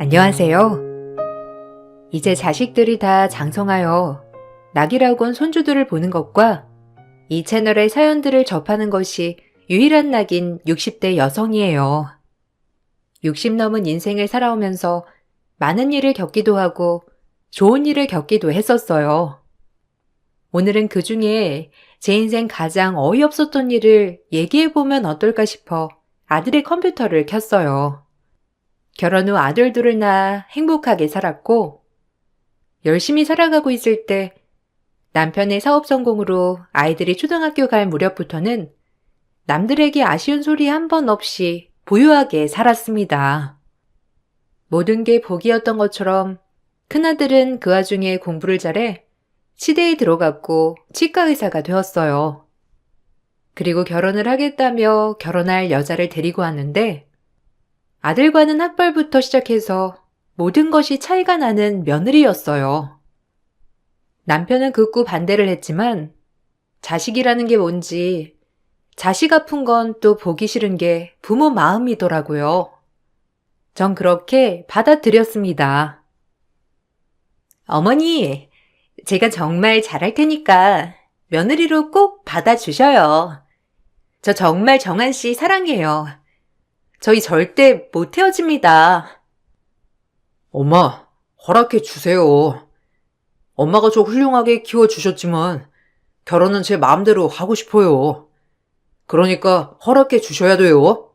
안녕하세요. 이제 자식들이 다 장성하여 낙이라곤 손주들을 보는 것과 이 채널의 사연들을 접하는 것이 유일한 낙인 60대 여성이에요. 60 넘은 인생을 살아오면서 많은 일을 겪기도 하고 좋은 일을 겪기도 했었어요. 오늘은 그 중에 제 인생 가장 어이없었던 일을 얘기해보면 어떨까 싶어 아들의 컴퓨터를 켰어요. 결혼 후 아들 둘을 낳아 행복하게 살았고 열심히 살아가고 있을 때 남편의 사업 성공으로 아이들이 초등학교 갈 무렵부터는 남들에게 아쉬운 소리 한 번 없이 부유하게 살았습니다. 모든 게 복이었던 것처럼 큰아들은 그 와중에 공부를 잘해 치대에 들어갔고 치과 의사가 되었어요. 그리고 결혼을 하겠다며 결혼할 여자를 데리고 왔는데 아들과는 학벌부터 시작해서 모든 것이 차이가 나는 며느리였어요. 남편은 극구 반대를 했지만 자식이라는 게 뭔지 자식 아픈 건 또 보기 싫은 게 부모 마음이더라고요. 전 그렇게 받아들였습니다. 어머니, 제가 정말 잘할 테니까 며느리로 꼭 받아주셔요. 저 정말 정한 씨 사랑해요. 저희 절대 못 헤어집니다. 엄마, 허락해 주세요. 엄마가 저 훌륭하게 키워주셨지만 결혼은 제 마음대로 하고 싶어요. 그러니까 허락해 주셔야 돼요.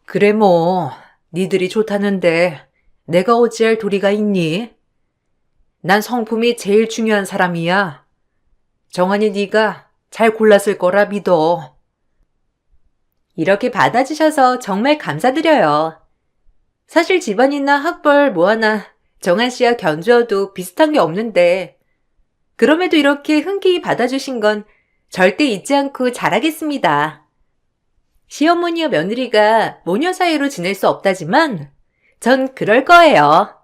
그래 뭐 니들이 좋다는데 내가 어찌할 도리가 있니? 난 성품이 제일 중요한 사람이야. 정한이 네가 잘 골랐을 거라 믿어. 이렇게 받아주셔서 정말 감사드려요. 사실 집안이나 학벌 뭐 하나 정한 씨와 견주어도 비슷한 게 없는데 그럼에도 이렇게 흔쾌히 받아주신 건 절대 잊지 않고 잘하겠습니다. 시어머니와 며느리가 모녀 사이로 지낼 수 없다지만 전 그럴 거예요.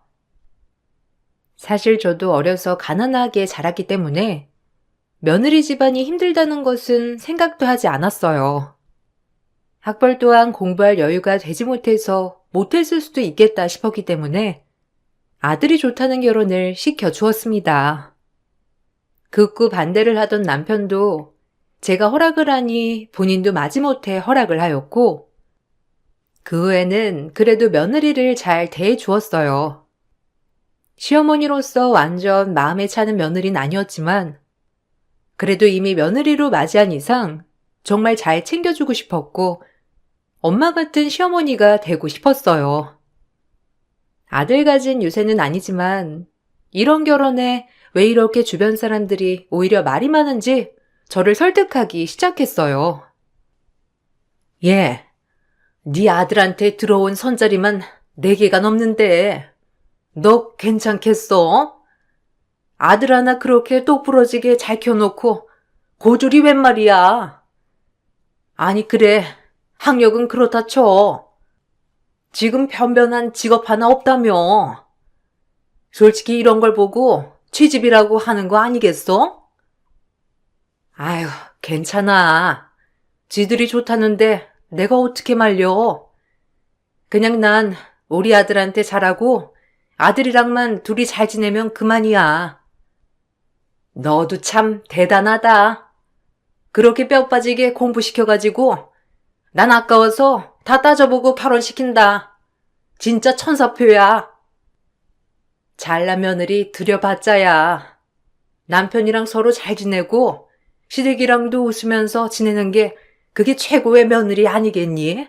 사실 저도 어려서 가난하게 자랐기 때문에 며느리 집안이 힘들다는 것은 생각도 하지 않았어요. 학벌 또한 공부할 여유가 되지 못해서 못했을 수도 있겠다 싶었기 때문에 아들이 좋다는 결혼을 시켜주었습니다. 극구 반대를 하던 남편도 제가 허락을 하니 본인도 마지못해 허락을 하였고 그 후에는 그래도 며느리를 잘 대해주었어요. 시어머니로서 완전 마음에 차는 며느리는 아니었지만 그래도 이미 며느리로 맞이한 이상 정말 잘 챙겨주고 싶었고 엄마 같은 시어머니가 되고 싶었어요. 아들 가진 유세는 아니지만 이런 결혼에 왜 이렇게 주변 사람들이 오히려 말이 많은지 저를 설득하기 시작했어요. 예, 네 아들한테 들어온 선자리만 4개가 넘는데 너 괜찮겠어? 아들 하나 그렇게 똑부러지게 잘 키워놓고 고졸이 웬 말이야? 아니 그래, 학력은 그렇다 쳐. 지금 변변한 직업 하나 없다며. 솔직히 이런 걸 보고 취직이라고 하는 거 아니겠어? 아휴, 괜찮아. 지들이 좋다는데 내가 어떻게 말려. 그냥 난 우리 아들한테 잘하고 아들이랑만 둘이 잘 지내면 그만이야. 너도 참 대단하다. 그렇게 뼈 빠지게 공부시켜가지고 난 아까워서 다 따져보고 결혼시킨다. 진짜 천사표야. 잘난 며느리 들여봤자야. 남편이랑 서로 잘 지내고 시댁이랑도 웃으면서 지내는 게 그게 최고의 며느리 아니겠니?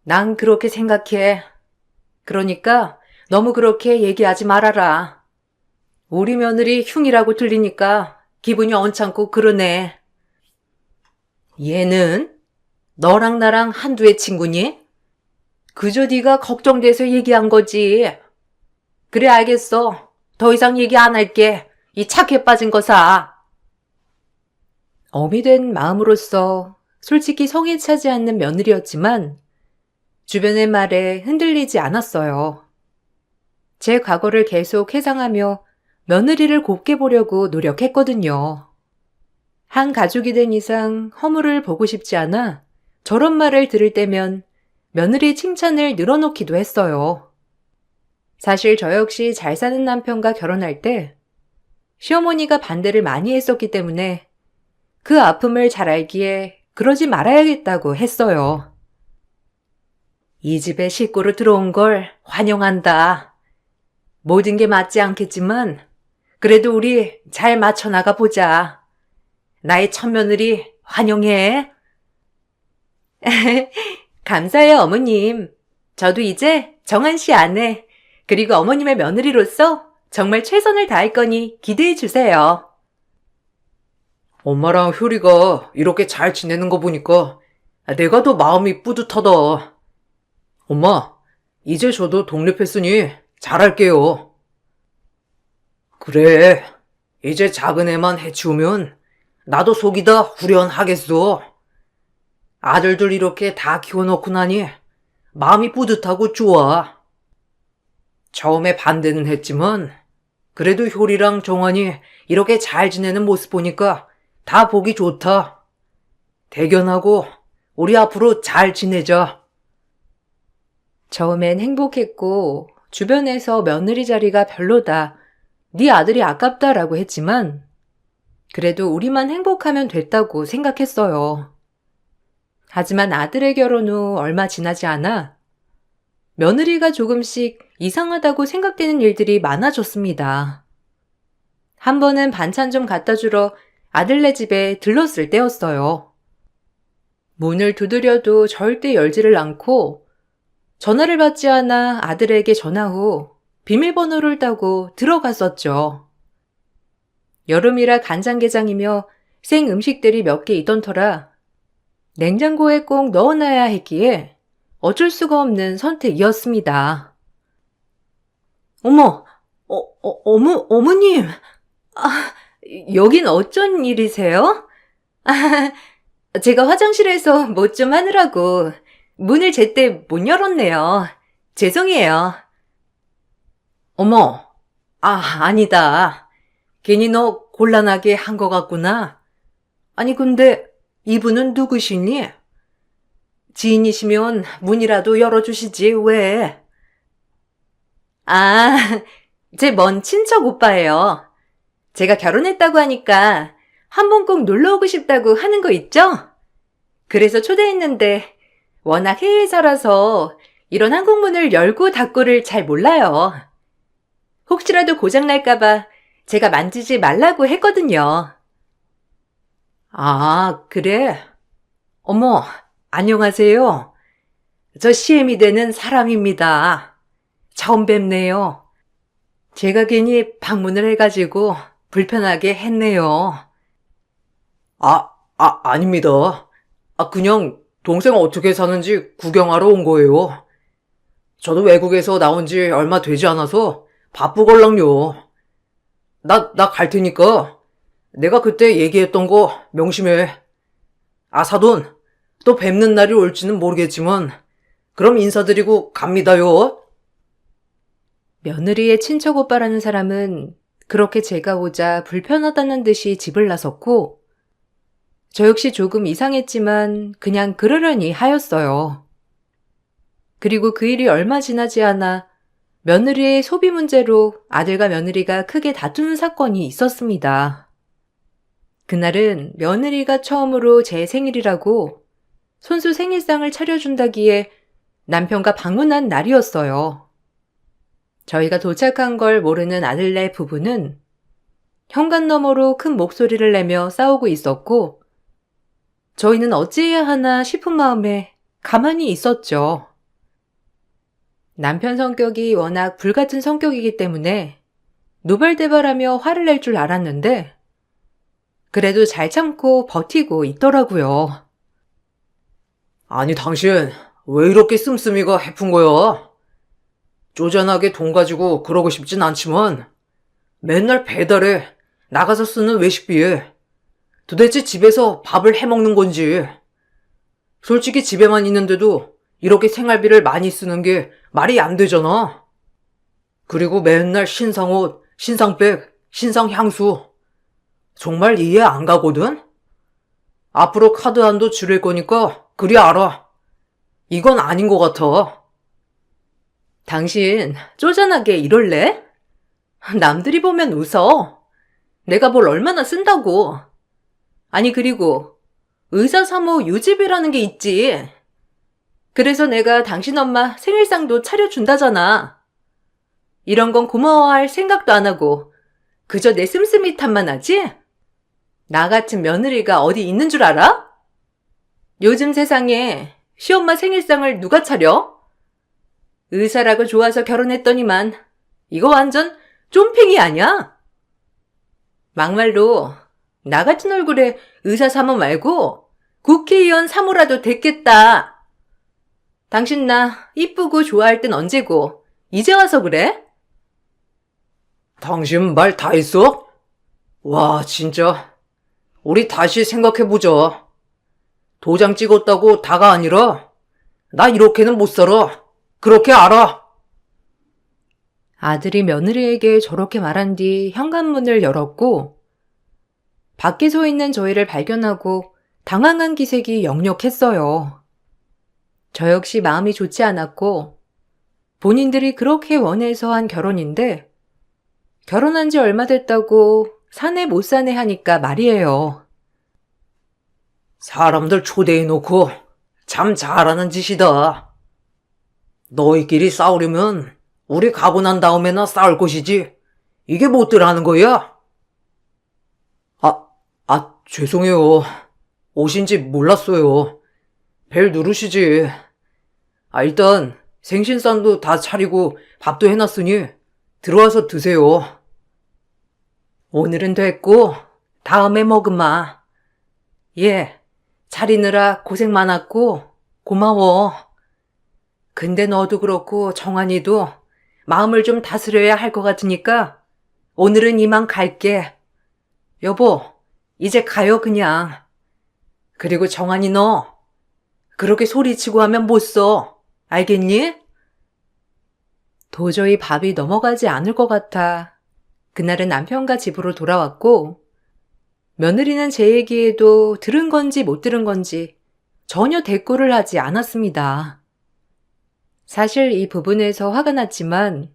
난 그렇게 생각해. 그러니까 너무 그렇게 얘기하지 말아라. 우리 며느리 흉이라고 들리니까 기분이 언짢고 그러네. 얘는? 너랑 나랑 한두의 친구니? 그저 네가 걱정돼서 얘기한 거지. 그래 알겠어. 더 이상 얘기 안 할게. 이 착해 빠진 거사. 어미 된 마음으로서 솔직히 성에 차지 않는 며느리였지만 주변의 말에 흔들리지 않았어요. 제 과거를 계속 회상하며 며느리를 곱게 보려고 노력했거든요. 한 가족이 된 이상 허물을 보고 싶지 않아 저런 말을 들을 때면 며느리의 칭찬을 늘어놓기도 했어요. 사실 저 역시 잘 사는 남편과 결혼할 때 시어머니가 반대를 많이 했었기 때문에 그 아픔을 잘 알기에 그러지 말아야겠다고 했어요. 이 집에 식구로 들어온 걸 환영한다. 모든 게 맞지 않겠지만 그래도 우리 잘 맞춰나가 보자. 나의 첫며느리 환영해. 감사해요, 어머님. 저도 이제 정한 씨 아내, 그리고 어머님의 며느리로서 정말 최선을 다할 거니 기대해 주세요. 엄마랑 효리가 이렇게 잘 지내는 거 보니까 내가 더 마음이 뿌듯하다. 엄마, 이제 저도 독립했으니 잘할게요. 그래, 이제 작은 애만 해치우면 나도 속이 다 후련하겠어. 아들들 이렇게 다 키워놓고 나니 마음이 뿌듯하고 좋아. 처음에 반대는 했지만 그래도 효리랑 정환이 이렇게 잘 지내는 모습 보니까 다 보기 좋다. 대견하고 우리 앞으로 잘 지내자. 처음엔 행복했고 주변에서 며느리 자리가 별로다. 네 아들이 아깝다라고 했지만 그래도 우리만 행복하면 됐다고 생각했어요. 하지만 아들의 결혼 후 얼마 지나지 않아 며느리가 조금씩 이상하다고 생각되는 일들이 많아졌습니다. 한 번은 반찬 좀 갖다 주러 아들네 집에 들렀을 때였어요. 문을 두드려도 절대 열지를 않고 전화를 받지 않아 아들에게 전화 후 비밀번호를 따고 들어갔었죠. 여름이라 간장게장이며 생 음식들이 몇 개 있던 터라 냉장고에 꼭 넣어놔야 했기에 어쩔 수가 없는 선택이었습니다. 어머님! 여긴 어쩐 일이세요? 제가 화장실에서 뭐 좀 하느라고 문을 제때 못 열었네요. 죄송해요. 어머, 아니다. 괜히 너 곤란하게 한 것 같구나. 아니, 근데 이분은 누구시니? 지인이시면 문이라도 열어주시지, 왜? 제 먼 친척 오빠예요. 제가 결혼했다고 하니까 한 번 꼭 놀러 오고 싶다고 하는 거 있죠? 그래서 초대했는데 워낙 해외에 살아서 이런 한국문을 열고 닫고를 잘 몰라요. 혹시라도 고장날까봐 제가 만지지 말라고 했거든요. 그래? 어머, 안녕하세요. 저 CM이 되는 사람입니다. 처음 뵙네요. 제가 괜히 방문을 해가지고 불편하게 했네요. 아닙니다. 그냥 동생 어떻게 사는지 구경하러 온 거예요. 저도 외국에서 나온 지 얼마 되지 않아서 바쁘걸랑요. 나 갈 테니까 내가 그때 얘기했던 거 명심해. 사돈, 또 뵙는 날이 올지는 모르겠지만 그럼 인사드리고 갑니다요. 며느리의 친척 오빠라는 사람은 그렇게 제가 오자 불편하다는 듯이 집을 나섰고 저 역시 조금 이상했지만 그냥 그러려니 하였어요. 그리고 그 일이 얼마 지나지 않아 며느리의 소비 문제로 아들과 며느리가 크게 다투는 사건이 있었습니다. 그날은 며느리가 처음으로 제 생일이라고 손수 생일상을 차려준다기에 남편과 방문한 날이었어요. 저희가 도착한 걸 모르는 아들네 부부는 현관 너머로 큰 목소리를 내며 싸우고 있었고 저희는 어찌해야 하나 싶은 마음에 가만히 있었죠. 남편 성격이 워낙 불같은 성격이기 때문에 노발대발하며 화를 낼 줄 알았는데 그래도 잘 참고 버티고 있더라고요. 아니, 당신 왜 이렇게 씀씀이가 해픈 거야? 쪼잔하게 돈 가지고 그러고 싶진 않지만 맨날 배달해 나가서 쓰는 외식비에 도대체 집에서 밥을 해먹는 건지. 솔직히 집에만 있는데도 이렇게 생활비를 많이 쓰는 게 말이 안 되잖아. 그리고 맨날 신상옷, 신상백, 신상향수. 정말 이해 안 가거든? 앞으로 카드 한도 줄일 거니까 그리 알아. 이건 아닌 것 같아. 당신 쪼잔하게 이럴래? 남들이 보면 웃어. 내가 뭘 얼마나 쓴다고. 아니 그리고 의사 사모 유집이라는 게 있지. 그래서 내가 당신 엄마 생일상도 차려준다잖아. 이런 건 고마워할 생각도 안 하고 그저 내 씀씀이 탓만 하지? 나 같은 며느리가 어디 있는 줄 알아? 요즘 세상에 시엄마 생일상을 누가 차려? 의사라고 좋아서 결혼했더니만 이거 완전 쫌팽이 아니야? 막말로 나 같은 얼굴에 의사 사모 말고 국회의원 사모라도 됐겠다. 당신 나 이쁘고 좋아할 땐 언제고 이제 와서 그래? 당신 말 다 했어? 와 진짜 우리 다시 생각해보자. 도장 찍었다고 다가 아니라 나 이렇게는 못 살아. 그렇게 알아. 아들이 며느리에게 저렇게 말한 뒤 현관문을 열었고 밖에 서 있는 저희를 발견하고 당황한 기색이 역력했어요. 저 역시 마음이 좋지 않았고 본인들이 그렇게 원해서 한 결혼인데 결혼한 지 얼마 됐다고 사내 못 사내 하니까 말이에요. 사람들 초대해놓고 참 잘하는 짓이다. 너희끼리 싸우려면 우리 가고 난 다음에나 싸울 것이지. 이게 못들 하는 거야? 죄송해요. 오신지 몰랐어요. 벨 누르시지. 일단 생신상도 다 차리고 밥도 해놨으니 들어와서 드세요. 오늘은 됐고 다음에 먹으마. 예, 차리느라 고생 많았고 고마워. 근데 너도 그렇고 정한이도 마음을 좀 다스려야 할 것 같으니까 오늘은 이만 갈게. 여보, 이제 가요 그냥. 그리고 정한이 너 그렇게 소리치고 하면 못 써. 알겠니? 도저히 밥이 넘어가지 않을 것 같아 그날은 남편과 집으로 돌아왔고 며느리는 제 얘기에도 들은 건지 못 들은 건지 전혀 대꾸를 하지 않았습니다. 사실 이 부분에서 화가 났지만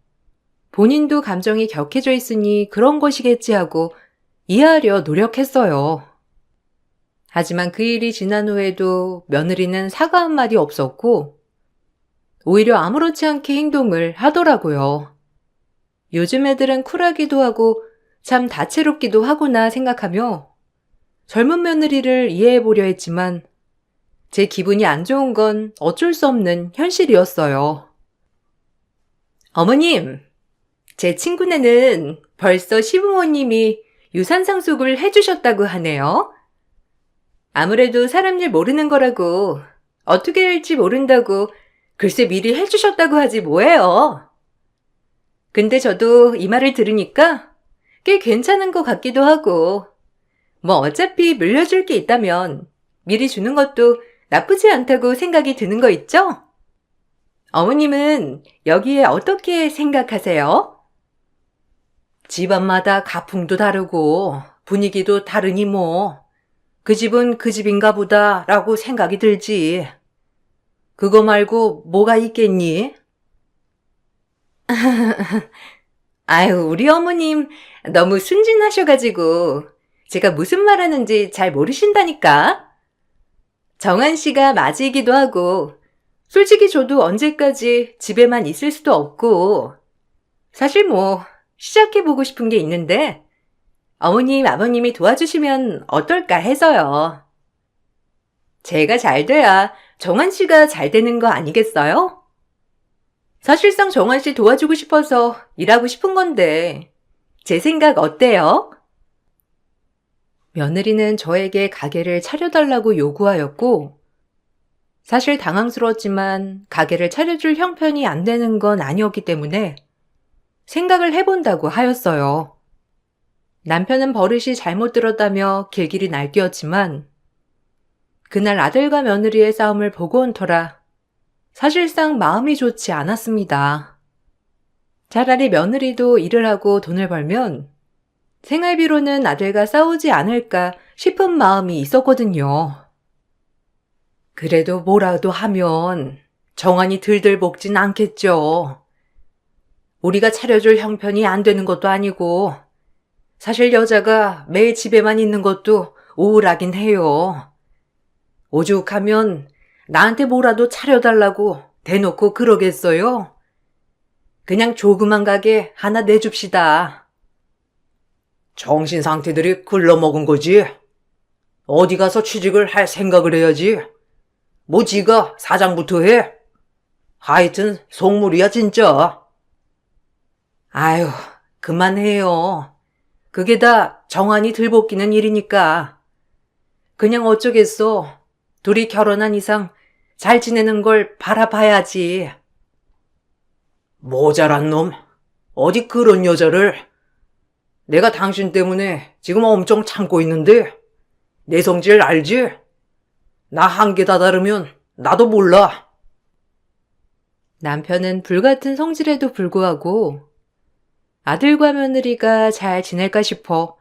본인도 감정이 격해져 있으니 그런 것이겠지 하고 이해하려 노력했어요. 하지만 그 일이 지난 후에도 며느리는 사과 한마디 없었고 오히려 아무렇지 않게 행동을 하더라고요. 요즘 애들은 쿨하기도 하고 참 다채롭기도 하구나 생각하며 젊은 며느리를 이해해보려 했지만 제 기분이 안 좋은 건 어쩔 수 없는 현실이었어요. 어머님, 제 친구네는 벌써 시부모님이 유산상속을 해주셨다고 하네요. 아무래도 사람 일 모르는 거라고 어떻게 할지 모른다고 글쎄 미리 해주셨다고 하지 뭐예요. 근데 저도 이 말을 들으니까 꽤 괜찮은 것 같기도 하고 뭐 어차피 물려줄 게 있다면 미리 주는 것도 나쁘지 않다고 생각이 드는 거 있죠? 어머님은 여기에 어떻게 생각하세요? 집안마다 가풍도 다르고 분위기도 다르니 뭐 그 집은 그 집인가 보다 라고 생각이 들지. 그거 말고 뭐가 있겠니? 아유, 우리 어머님 너무 순진하셔가지고 제가 무슨 말 하는지 잘 모르신다니까. 정한 씨가 맞이기도 하고 솔직히 저도 언제까지 집에만 있을 수도 없고 사실 뭐 시작해보고 싶은 게 있는데 어머님, 아버님이 도와주시면 어떨까 해서요. 제가 잘 돼야 정한 씨가 잘 되는 거 아니겠어요? 사실상 정한 씨 도와주고 싶어서 일하고 싶은 건데 제 생각 어때요? 며느리는 저에게 가게를 차려달라고 요구하였고 사실 당황스러웠지만 가게를 차려줄 형편이 안 되는 건 아니었기 때문에 생각을 해본다고 하였어요. 남편은 버릇이 잘못 들었다며 길길이 날뛰었지만 그날 아들과 며느리의 싸움을 보고 온 터라 사실상 마음이 좋지 않았습니다. 차라리 며느리도 일을 하고 돈을 벌면 생활비로는 아들과 싸우지 않을까 싶은 마음이 있었거든요. 그래도 뭐라도 하면 정한이 들들 볶진 않겠죠. 우리가 차려줄 형편이 안 되는 것도 아니고 사실 여자가 매일 집에만 있는 것도 우울하긴 해요. 오죽하면 나한테 뭐라도 차려달라고 대놓고 그러겠어요? 그냥 조그만 가게 하나 내줍시다. 정신 상태들이 글러먹은 거지. 어디 가서 취직을 할 생각을 해야지. 뭐 지가 사장부터 해. 하여튼 속물이야 진짜. 아유, 그만해요. 그게 다 정한이 들볶이는 일이니까. 그냥 어쩌겠어. 둘이 결혼한 이상 잘 지내는 걸 바라봐야지. 모자란 놈. 어디 그런 여자를. 내가 당신 때문에 지금 엄청 참고 있는데 내 성질 알지? 나 한개 다다르면 나도 몰라. 남편은 불같은 성질에도 불구하고 아들과 며느리가 잘 지낼까 싶어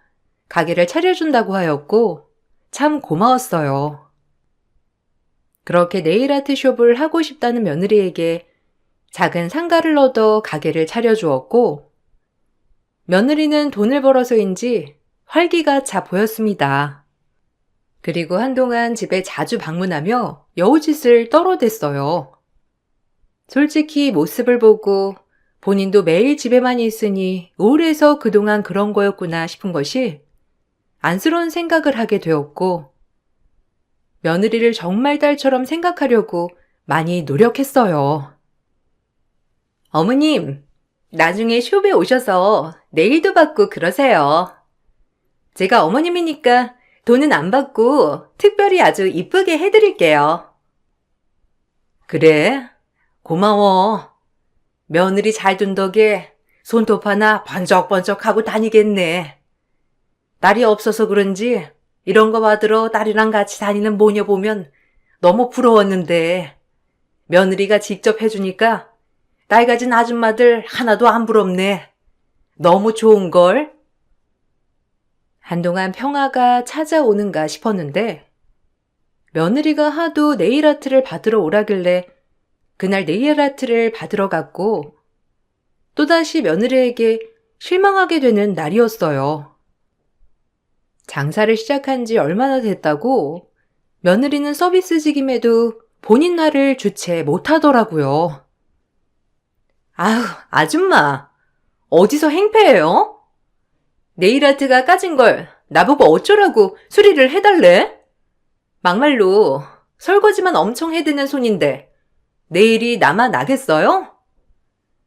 가게를 차려준다고 하였고 참 고마웠어요. 그렇게 네일아트 숍을 하고 싶다는 며느리에게 작은 상가를 얻어 가게를 차려주었고 며느리는 돈을 벌어서인지 활기가 차 보였습니다. 그리고 한동안 집에 자주 방문하며 여우짓을 떨어댔어요. 솔직히 모습을 보고 본인도 매일 집에만 있으니 우울해서 그동안 그런 거였구나 싶은 것이 안쓰러운 생각을 하게 되었고 며느리를 정말 딸처럼 생각하려고 많이 노력했어요. 어머님, 나중에 숍에 오셔서 네일도 받고 그러세요. 제가 어머님이니까 돈은 안 받고 특별히 아주 이쁘게 해드릴게요. 그래? 고마워. 며느리 잘 둔 덕에 손톱 하나 번쩍번쩍하고 다니겠네. 딸이 없어서 그런지 이런 거 받으러 딸이랑 같이 다니는 모녀 보면 너무 부러웠는데 며느리가 직접 해주니까 딸 가진 아줌마들 하나도 안 부럽네. 너무 좋은걸? 한동안 평화가 찾아오는가 싶었는데 며느리가 하도 네일아트를 받으러 오라길래 그날 네일아트를 받으러 갔고 또다시 며느리에게 실망하게 되는 날이었어요. 장사를 시작한 지 얼마나 됐다고 며느리는 서비스직임에도 본인 날을 주체 못하더라고요. 아휴, 아줌마. 어디서 행패해요? 네일아트가 까진 걸 나보고 어쩌라고 수리를 해달래? 막말로 설거지만 엄청 해대는 손인데 네일이 나만 나겠어요?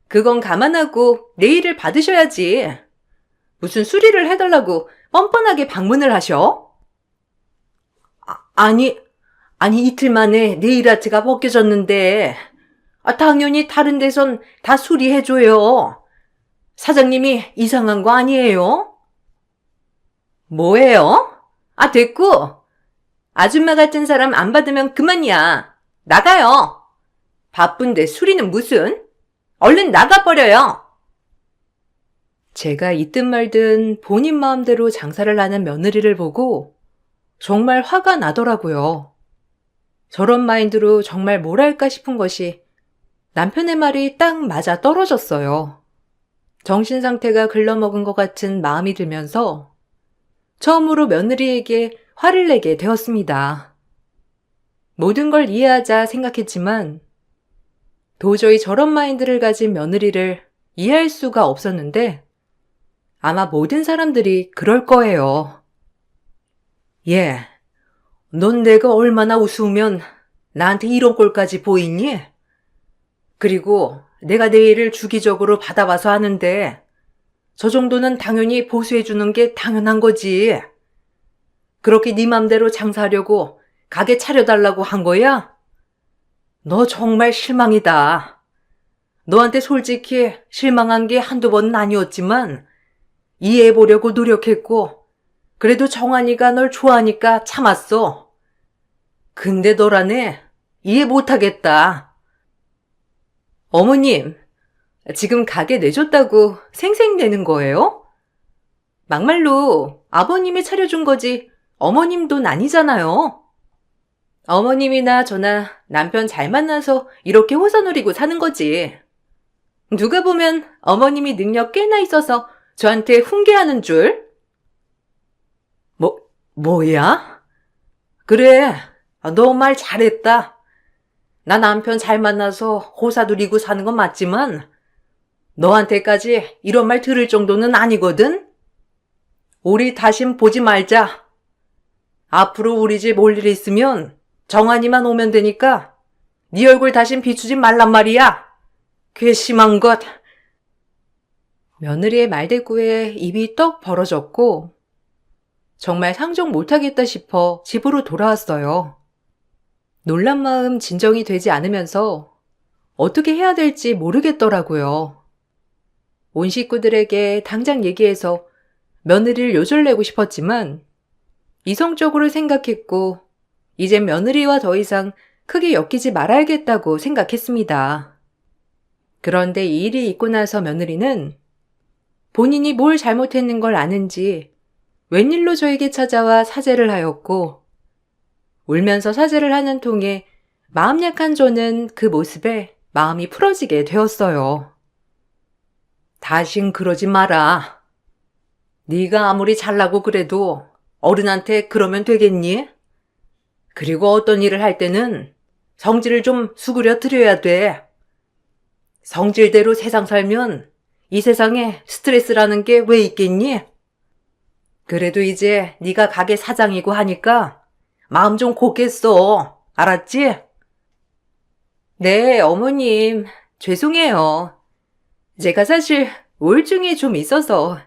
그건 감안하고 네일을 받으셔야지. 무슨 수리를 해달라고 뻔뻔하게 방문을 하셔? 아니 이틀 만에 네일아트가 벗겨졌는데 당연히 다른 데선 다 수리해줘요. 사장님이 이상한 거 아니에요? 뭐예요? 됐고. 아줌마 같은 사람 안 받으면 그만이야. 나가요. 바쁜데 수리는 무슨? 얼른 나가버려요. 제가 있든 말든 본인 마음대로 장사를 하는 며느리를 보고 정말 화가 나더라고요. 저런 마인드로 정말 뭘 할까 싶은 것이 남편의 말이 딱 맞아 떨어졌어요. 정신 상태가 글러먹은 것 같은 마음이 들면서 처음으로 며느리에게 화를 내게 되었습니다. 모든 걸 이해하자 생각했지만 도저히 저런 마인드를 가진 며느리를 이해할 수가 없었는데 아마 모든 사람들이 그럴 거예요. 예, 넌 내가 얼마나 우스우면 나한테 이런 꼴까지 보이니? 그리고 내가 내 일을 주기적으로 받아봐서 하는데 저 정도는 당연히 보수해주는 게 당연한 거지. 그렇게 네 맘대로 장사하려고 가게 차려달라고 한 거야? 너 정말 실망이다. 너한테 솔직히 실망한 게 한두 번은 아니었지만 이해해보려고 노력했고 그래도 정한이가 널 좋아하니까 참았어. 근데 너라네 이해 못하겠다. 어머님, 지금 가게 내줬다고 생색내는 거예요? 막말로 아버님이 차려준 거지 어머님 돈 아니잖아요. 어머님이나 저나 남편 잘 만나서 이렇게 호사 누리고 사는 거지. 누가 보면 어머님이 능력 꽤나 있어서 저한테 훈계하는 줄? 뭐야? 그래, 너 말 잘했다. 나 남편 잘 만나서 호사 누리고 사는 건 맞지만 너한테까지 이런 말 들을 정도는 아니거든? 우리 다신 보지 말자. 앞으로 우리 집 올 일 있으면 정한이만 오면 되니까 네 얼굴 다신 비추지 말란 말이야. 괘씸한 것. 며느리의 말대꾸에 입이 떡 벌어졌고 정말 상종 못하겠다 싶어 집으로 돌아왔어요. 놀란 마음 진정이 되지 않으면서 어떻게 해야 될지 모르겠더라고요. 온 식구들에게 당장 얘기해서 며느리를 요절내고 싶었지만 이성적으로 생각했고 이젠 며느리와 더 이상 크게 엮이지 말아야겠다고 생각했습니다. 그런데 이 일이 있고 나서 며느리는 본인이 뭘 잘못했는 걸 아는지 웬일로 저에게 찾아와 사죄를 하였고 울면서 사죄를 하는 통에 마음 약한 저는 그 모습에 마음이 풀어지게 되었어요. 다신 그러지 마라. 네가 아무리 잘나고 그래도 어른한테 그러면 되겠니? 그리고 어떤 일을 할 때는 성질을 좀 수그려 드려야 돼. 성질대로 세상 살면 이 세상에 스트레스라는 게 왜 있겠니? 그래도 이제 네가 가게 사장이고 하니까 마음 좀 곱겠어. 알았지? 네, 어머님. 죄송해요. 제가 사실 우울증이 좀 있어서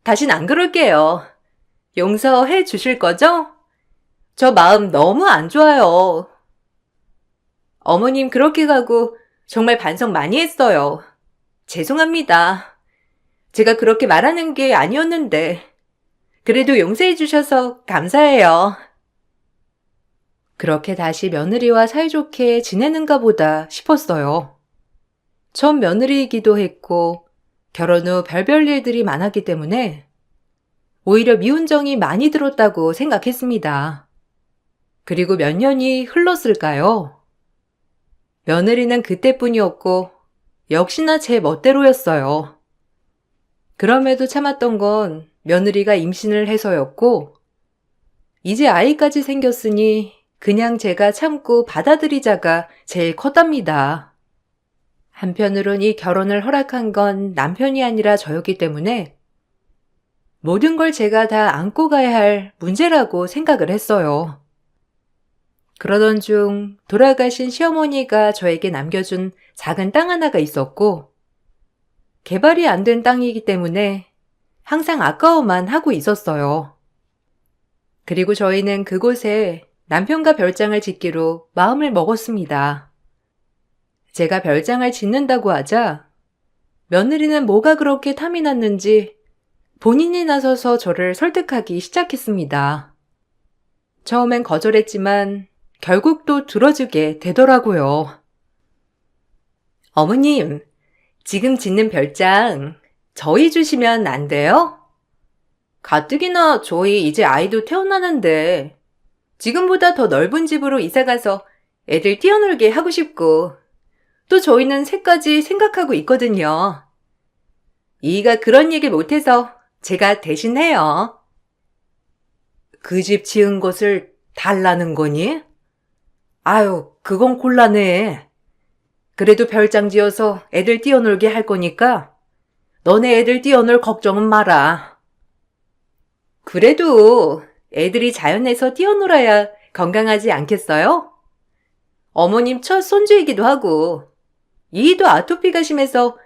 다신 안 그럴게요. 용서해 주실 거죠? 저 마음 너무 안 좋아요. 어머님 그렇게 가고 정말 반성 많이 했어요. 죄송합니다. 제가 그렇게 말하는 게 아니었는데 그래도 용서해 주셔서 감사해요. 그렇게 다시 며느리와 사이좋게 지내는가 보다 싶었어요. 첫 며느리이기도 했고 결혼 후 별별 일들이 많았기 때문에 오히려 미운 정이 많이 들었다고 생각했습니다. 그리고 몇 년이 흘렀을까요? 며느리는 그때뿐이었고 역시나 제 멋대로였어요. 그럼에도 참았던 건 며느리가 임신을 해서였고 이제 아이까지 생겼으니 그냥 제가 참고 받아들이자가 제일 컸답니다. 한편으론 이 결혼을 허락한 건 남편이 아니라 저였기 때문에 모든 걸 제가 다 안고 가야 할 문제라고 생각을 했어요. 그러던 중 돌아가신 시어머니가 저에게 남겨준 작은 땅 하나가 있었고 개발이 안 된 땅이기 때문에 항상 아까워만 하고 있었어요. 그리고 저희는 그곳에 남편과 별장을 짓기로 마음을 먹었습니다. 제가 별장을 짓는다고 하자 며느리는 뭐가 그렇게 탐이 났는지 본인이 나서서 저를 설득하기 시작했습니다. 처음엔 거절했지만 결국 또 들어주게 되더라고요. 어머님, 지금 짓는 별장 저희 주시면 안 돼요? 가뜩이나 저희 이제 아이도 태어나는데 지금보다 더 넓은 집으로 이사가서 애들 뛰어놀게 하고 싶고 또 저희는 새까지 생각하고 있거든요. 이가 그런 얘기 못해서 제가 대신해요. 그 집 지은 것을 달라는 거니? 아유, 그건 곤란해. 그래도 별장 지어서 애들 뛰어놀게 할 거니까 너네 애들 뛰어놀 걱정은 마라. 그래도 애들이 자연에서 뛰어놀아야 건강하지 않겠어요? 어머님 첫 손주이기도 하고 이도 아토피가 심해서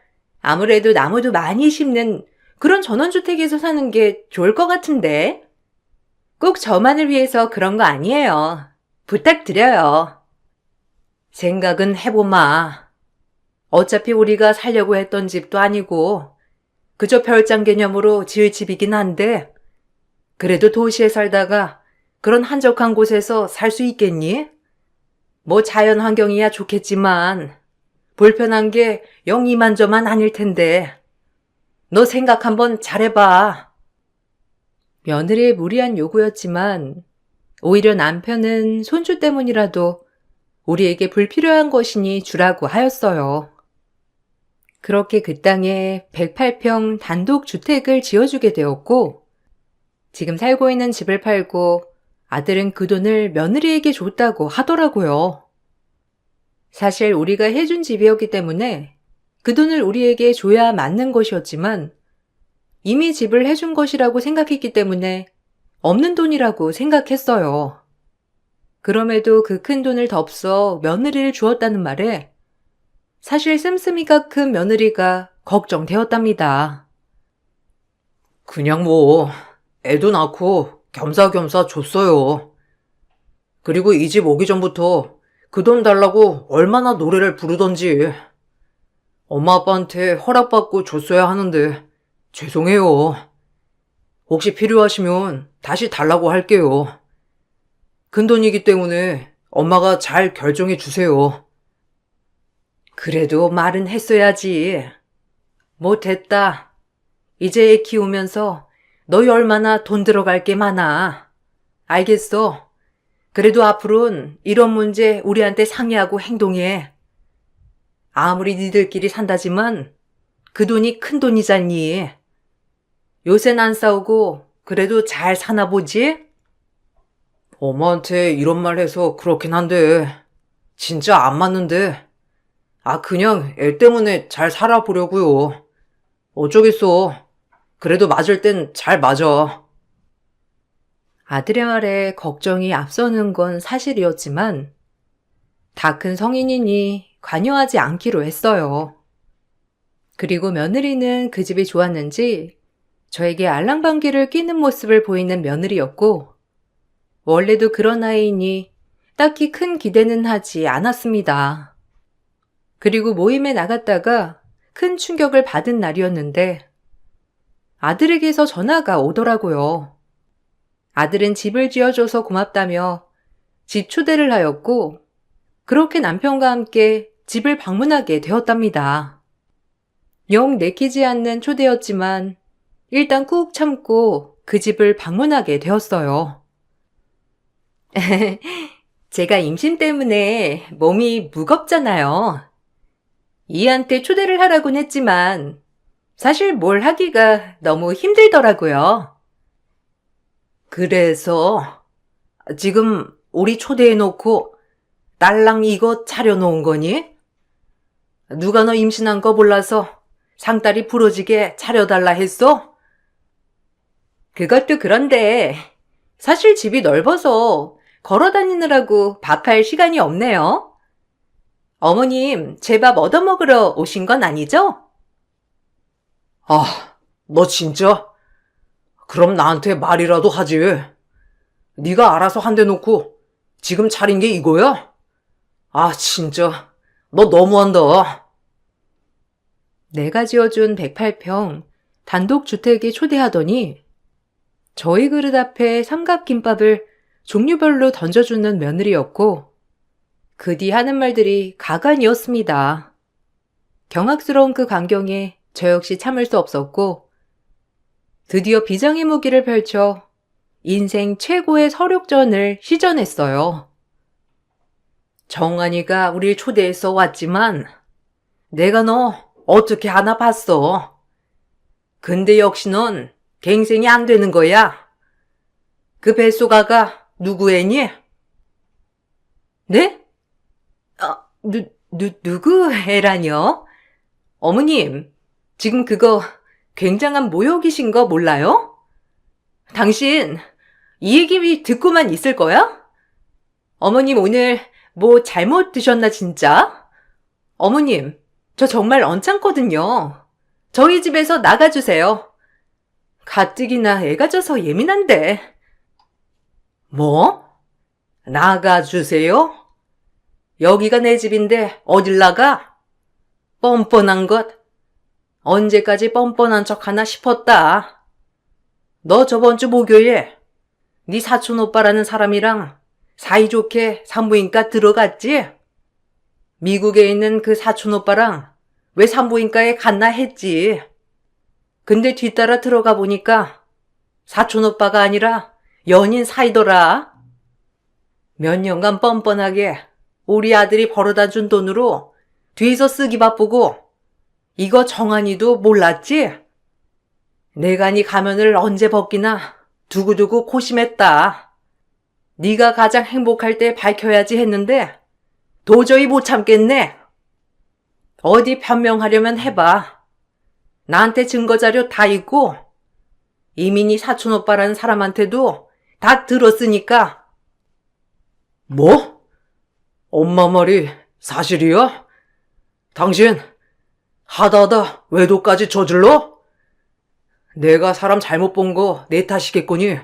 아무래도 나무도 많이 심는 그런 전원주택에서 사는 게 좋을 것 같은데 꼭 저만을 위해서 그런 거 아니에요. 부탁드려요. 생각은 해보마. 어차피 우리가 살려고 했던 집도 아니고 그저 별장 개념으로 지을 집이긴 한데 그래도 도시에 살다가 그런 한적한 곳에서 살 수 있겠니? 뭐 자연 환경이야 좋겠지만 불편한 게 영 이만저만 아닐 텐데 너 생각 한번 잘해봐. 며느리의 무리한 요구였지만 오히려 남편은 손주 때문이라도 우리에게 불필요한 것이니 주라고 하였어요. 그렇게 그 땅에 108평 단독 주택을 지어주게 되었고, 지금 살고 있는 집을 팔고 아들은 그 돈을 며느리에게 줬다고 하더라고요. 사실 우리가 해준 집이었기 때문에 그 돈을 우리에게 줘야 맞는 것이었지만 이미 집을 해준 것이라고 생각했기 때문에 없는 돈이라고 생각했어요. 그럼에도 그 큰 돈을 덥서 며느리를 주었다는 말에 사실 씀씀이가 큰 며느리가 걱정되었답니다. 그냥 뭐 애도 낳고 겸사겸사 줬어요. 그리고 이 집 오기 전부터 그 돈 달라고 얼마나 노래를 부르던지. 엄마 아빠한테 허락받고 줬어야 하는데 죄송해요. 혹시 필요하시면 다시 달라고 할게요. 큰돈이기 때문에 엄마가 잘 결정해 주세요. 그래도 말은 했어야지. 못했다. 이제 애 키우면서 너희 얼마나 돈 들어갈 게 많아. 알겠어. 그래도 앞으로는 이런 문제 우리한테 상의하고 행동해. 아무리 니들끼리 산다지만 그 돈이 큰 돈이잖니. 요샌 안 싸우고 그래도 잘 사나 보지? 엄마한테 이런 말 해서 그렇긴 한데 진짜 안 맞는데. 그냥 애 때문에 잘 살아보려고요. 어쩌겠어. 그래도 맞을 땐 잘 맞아. 아들의 말에 걱정이 앞서는 건 사실이었지만 다 큰 성인이니 관여하지 않기로 했어요. 그리고 며느리는 그 집이 좋았는지 저에게 알랑방귀를 뀌는 모습을 보이는 며느리였고 원래도 그런 아이이니 딱히 큰 기대는 하지 않았습니다. 그리고 모임에 나갔다가 큰 충격을 받은 날이었는데 아들에게서 전화가 오더라고요. 아들은 집을 지어줘서 고맙다며 집 초대를 하였고 그렇게 남편과 함께 집을 방문하게 되었답니다. 영 내키지 않는 초대였지만 일단 꾹 참고 그 집을 방문하게 되었어요. 제가 임신 때문에 몸이 무겁잖아요. 이한테 초대를 하라곤 했지만 사실 뭘 하기가 너무 힘들더라고요. 그래서 지금 우리 초대해놓고 딸랑 이거 차려놓은 거니? 누가 너 임신한 거 몰라서 상다리 부러지게 차려달라 했어? 그것도 그런데 사실 집이 넓어서 걸어 다니느라고 밥할 시간이 없네요. 어머님, 제 밥 얻어먹으러 오신 건 아니죠? 너 진짜? 그럼 나한테 말이라도 하지. 네가 알아서 한 대 놓고 지금 차린 게 이거야? 진짜 너 너무한다. 내가 지어준 108평 단독주택에 초대하더니 저희 그릇 앞에 삼각김밥을 종류별로 던져주는 며느리였고 그 뒤 하는 말들이 가관이었습니다. 경악스러운 그 광경에 저 역시 참을 수 없었고 드디어 비장의 무기를 펼쳐 인생 최고의 서력전을 시전했어요. 정한이가 우릴 초대해서 왔지만 내가 너 어떻게 하나 봤어. 근데 역시 넌 갱생이 안 되는 거야. 그 뱃속아가 누구 애니? 네? 누구 애라뇨? 어머님, 지금 그거 굉장한 모욕이신 거 몰라요? 당신 이 얘기 듣고만 있을 거야? 어머님 오늘 뭐 잘못 드셨나 진짜? 어머님, 저 정말 언짢거든요. 저희 집에서 나가주세요. 가뜩이나 애가 져서 예민한데. 뭐? 나가주세요? 여기가 내 집인데 어딜 나가? 뻔뻔한 것. 언제까지 뻔뻔한 척 하나 싶었다. 너 저번 주 목요일에 네 사촌 오빠라는 사람이랑 사이좋게 산부인과 들어갔지? 미국에 있는 그 사촌 오빠랑 왜 산부인과에 갔나 했지. 근데 뒤따라 들어가 보니까 사촌 오빠가 아니라 연인 사이더라. 몇 년간 뻔뻔하게 우리 아들이 벌어다 준 돈으로 뒤에서 쓰기 바쁘고 이거 정한이도 몰랐지? 내가 네 가면을 언제 벗기나 두고두고 고심했다. 네가 가장 행복할 때 밝혀야지 했는데 도저히 못 참겠네. 어디 변명하려면 해봐. 나한테 증거자료 다 있고 이민희 사촌 오빠라는 사람한테도 다 들었으니까. 뭐? 엄마 말이 사실이야? 당신 하다하다 외도까지 저질러? 내가 사람 잘못 본 거 내 탓이겠거니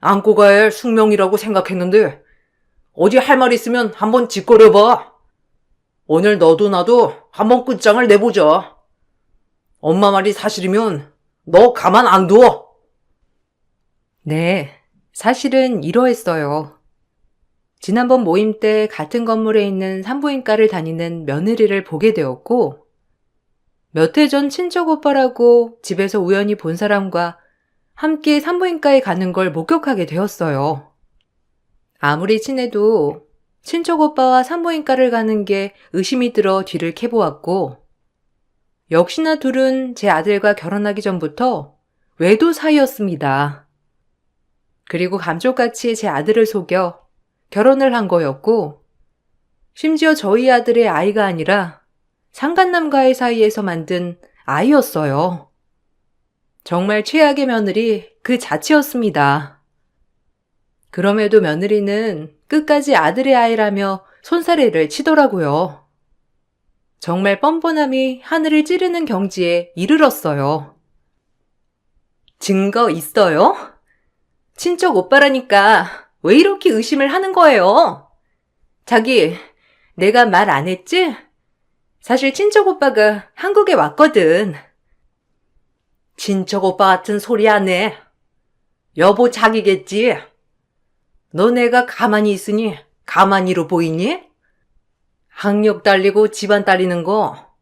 안고 가야 할 숙명이라고 생각했는데 어디 할 말 있으면 한번 짓거려봐. 오늘 너도 나도 한번 끝장을 내보자. 엄마 말이 사실이면 너 가만 안 둬. 네, 사실은 이러했어요. 지난번 모임 때 같은 건물에 있는 산부인과를 다니는 며느리를 보게 되었고, 몇 해 전 친척 오빠라고 집에서 우연히 본 사람과 함께 산부인과에 가는 걸 목격하게 되었어요. 아무리 친해도 친척 오빠와 산부인과를 가는 게 의심이 들어 뒤를 캐보았고, 역시나 둘은 제 아들과 결혼하기 전부터 외도 사이였습니다. 그리고 감쪽같이 제 아들을 속여 결혼을 한 거였고, 심지어 저희 아들의 아이가 아니라 상간남과의 사이에서 만든 아이였어요. 정말 최악의 며느리 그 자체였습니다. 그럼에도 며느리는 끝까지 아들의 아이라며 손사래를 치더라고요. 정말 뻔뻔함이 하늘을 찌르는 경지에 이르렀어요. 증거 있어요? 친척 오빠라니까 왜 이렇게 의심을 하는 거예요? 자기, 내가 말 안 했지? 사실 친척 오빠가 한국에 왔거든. 친척 오빠 같은 소리 안 해. 여보 자기겠지? 너 내가 가만히 있으니 가만히로 보이니? 학력 딸리고 집안 딸리는 거